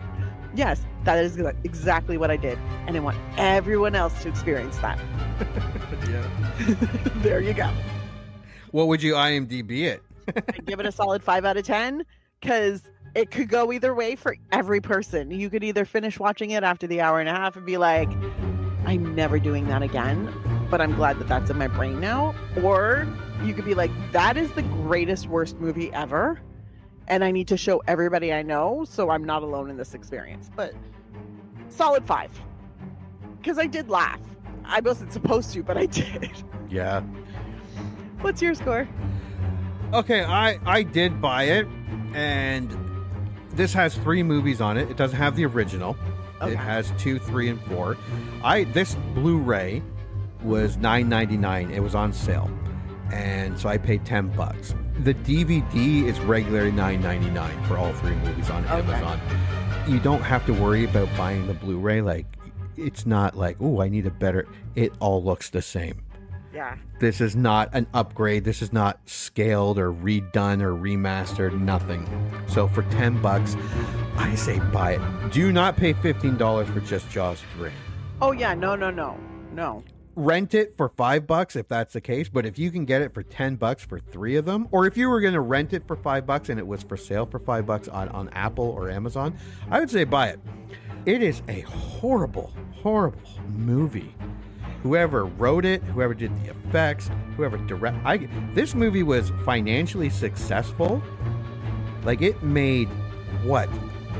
Yes, that is exactly what I did. And I want everyone else to experience that. Yeah. There you go. What would you IMDb it? I'd give it a solid 5 out of 10 because it could go either way for every person. You could either finish watching it after the hour and a half and be like, I'm never doing that again, but I'm glad that that's in my brain now. Or you could be like, that is the greatest, worst movie ever. And I need to show everybody I know so I'm not alone in this experience. But solid 5. Because I did laugh. I wasn't supposed to, but I did. Yeah. What's your score? Okay, I did buy it, and this has 3 movies on it. It doesn't have the original. Okay. It has 2, 3, and 4. This Blu-ray was $9.99. It was on sale, and so I paid $10. The DVD is regularly $9.99 for all 3 movies on Amazon. You don't have to worry about buying the Blu-ray. Like, it's not like, oh, I need a better. It all looks the same. Yeah. This is not an upgrade. This is not scaled or redone or remastered. Nothing. So for $10, I say buy it. Do not pay $15 for just Jaws 3. Oh yeah, no. Rent it for $5 if that's the case. But if you can get it for $10 for 3 of them, or if you were going to rent it for $5 and it was for sale for $5 on Apple or Amazon, I would say buy it. It is a horrible, horrible movie. Whoever wrote it, whoever did the effects, whoever this movie was financially successful. Like, it made, what,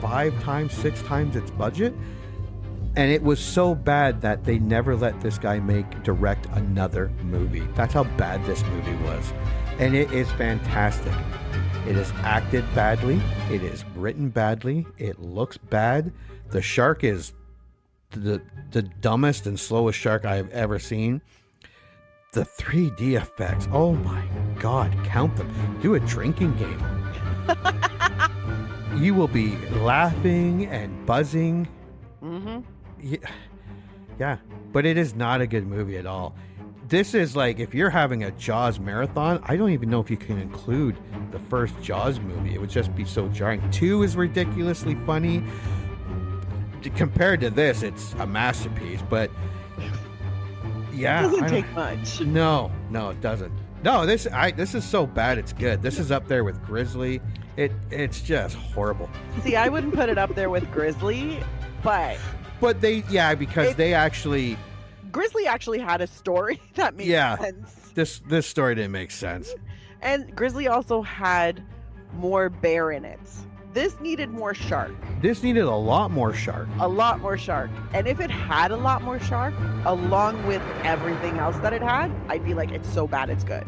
5 times, 6 times its budget? And it was so bad that they never let this guy direct another movie. That's how bad this movie was. And it is fantastic. It is acted badly. It is written badly. It looks bad. The shark is the dumbest and slowest shark I've ever seen. The 3D effects, oh my God, count them. Do a drinking game. You will be laughing and buzzing. Mm-hmm. Yeah, but it is not a good movie at all. This is like, if you're having a Jaws marathon, I don't even know if you can include the first Jaws movie. It would just be so jarring. 2 is ridiculously funny. Compared to this, it's a masterpiece, but yeah, it doesn't take much. No, it doesn't. No, this is so bad it's good. This is up there with Grizzly. It's just horrible. See, I wouldn't put it up there with Grizzly, but Grizzly actually had a story that made sense. This story didn't make sense. And Grizzly also had more bear in it. This needed more shark. This needed a lot more shark. A lot more shark. And if it had a lot more shark, along with everything else that it had, I'd be like, it's so bad it's good.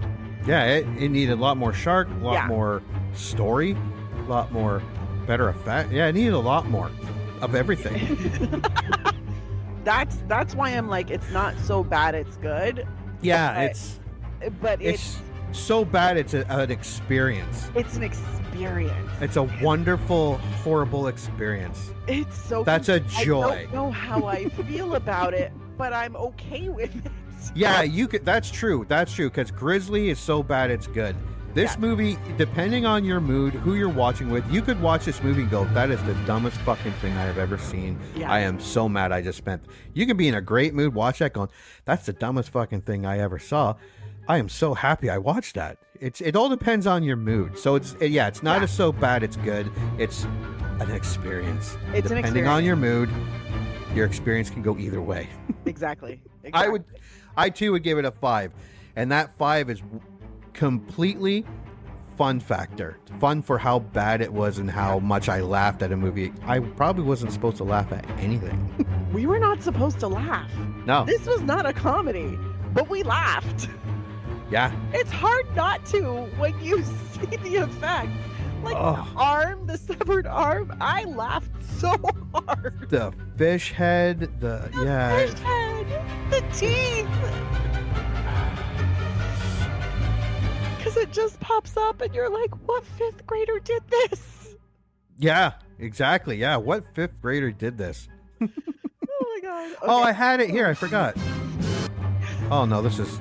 Yeah, it needed a lot more shark, a lot more story, a lot more better effect. Yeah, it needed a lot more of everything. That's why I'm like, it's not so bad it's good. Yeah, but it's so bad it's an experience. It's an experience. It's a wonderful, horrible experience. It's so That's a joy. I don't know how I feel about it, but I'm okay with it. Yeah, you could. That's true. That's true, because Grizzly is so bad it's good. This movie, depending on your mood, who you're watching with, you could watch this movie and go, that is the dumbest fucking thing I have ever seen. Yes. I am so mad I just spent. You can be in a great mood, watch that going, that's the dumbest fucking thing I ever saw. I am so happy I watched that. It all depends on your mood. So it's not a so bad it's good. It's an experience. Depending on your mood, your experience can go either way. Exactly. I too would give it a 5. And that 5 is completely fun factor. Fun for how bad it was and how much I laughed at a movie. I probably wasn't supposed to laugh at anything. We were not supposed to laugh. No. This was not a comedy, but we laughed. Yeah. It's hard not to when you see the effects. Like the severed arm, I laughed so hard. The fish head, the fish head, the teeth. Because it just pops up and you're like, what 5th grader did this? Yeah, exactly. Yeah, what 5th grader did this? Oh my God. Okay. Oh, I had it here. I forgot. Oh no, this is...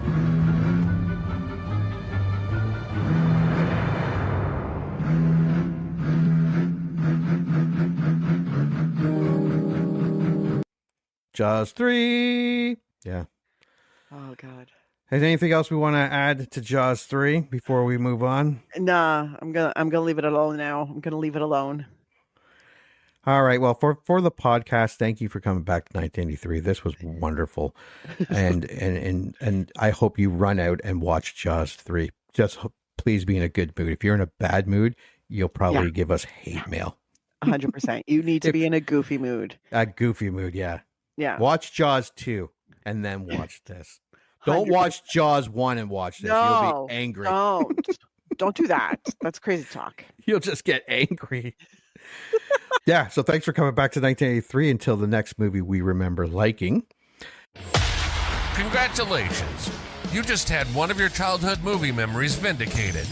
Jaws 3. Yeah. Oh God. Is there anything else we want to add to Jaws 3 before we move on? Nah, I'm gonna leave it alone now. I'm gonna leave it alone. All right. Well, for the podcast, thank you for coming back to 1983. This was wonderful, and I hope you run out and watch Jaws 3. Just please be in a good mood. If you're in a bad mood, you'll probably give us hate mail. 100%. You need to be in a goofy mood. A goofy mood, yeah. Yeah. Watch Jaws 2 and then watch this. Don't watch Jaws 1 and watch this. No, you'll be angry. Don't do that. That's crazy talk. You'll just get angry. Yeah, so thanks for coming back to 1983 until the next movie we remember liking. Congratulations. You just had one of your childhood movie memories vindicated.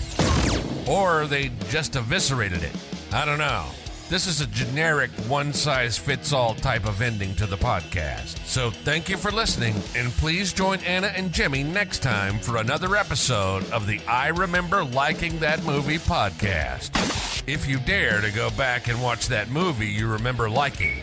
Or they just eviscerated it. I don't know. This is a generic one-size-fits-all type of ending to the podcast. So thank you for listening, and please join Anna and Jimmy next time for another episode of the I Remember Liking That Movie podcast. If you dare to go back and watch that movie you remember liking,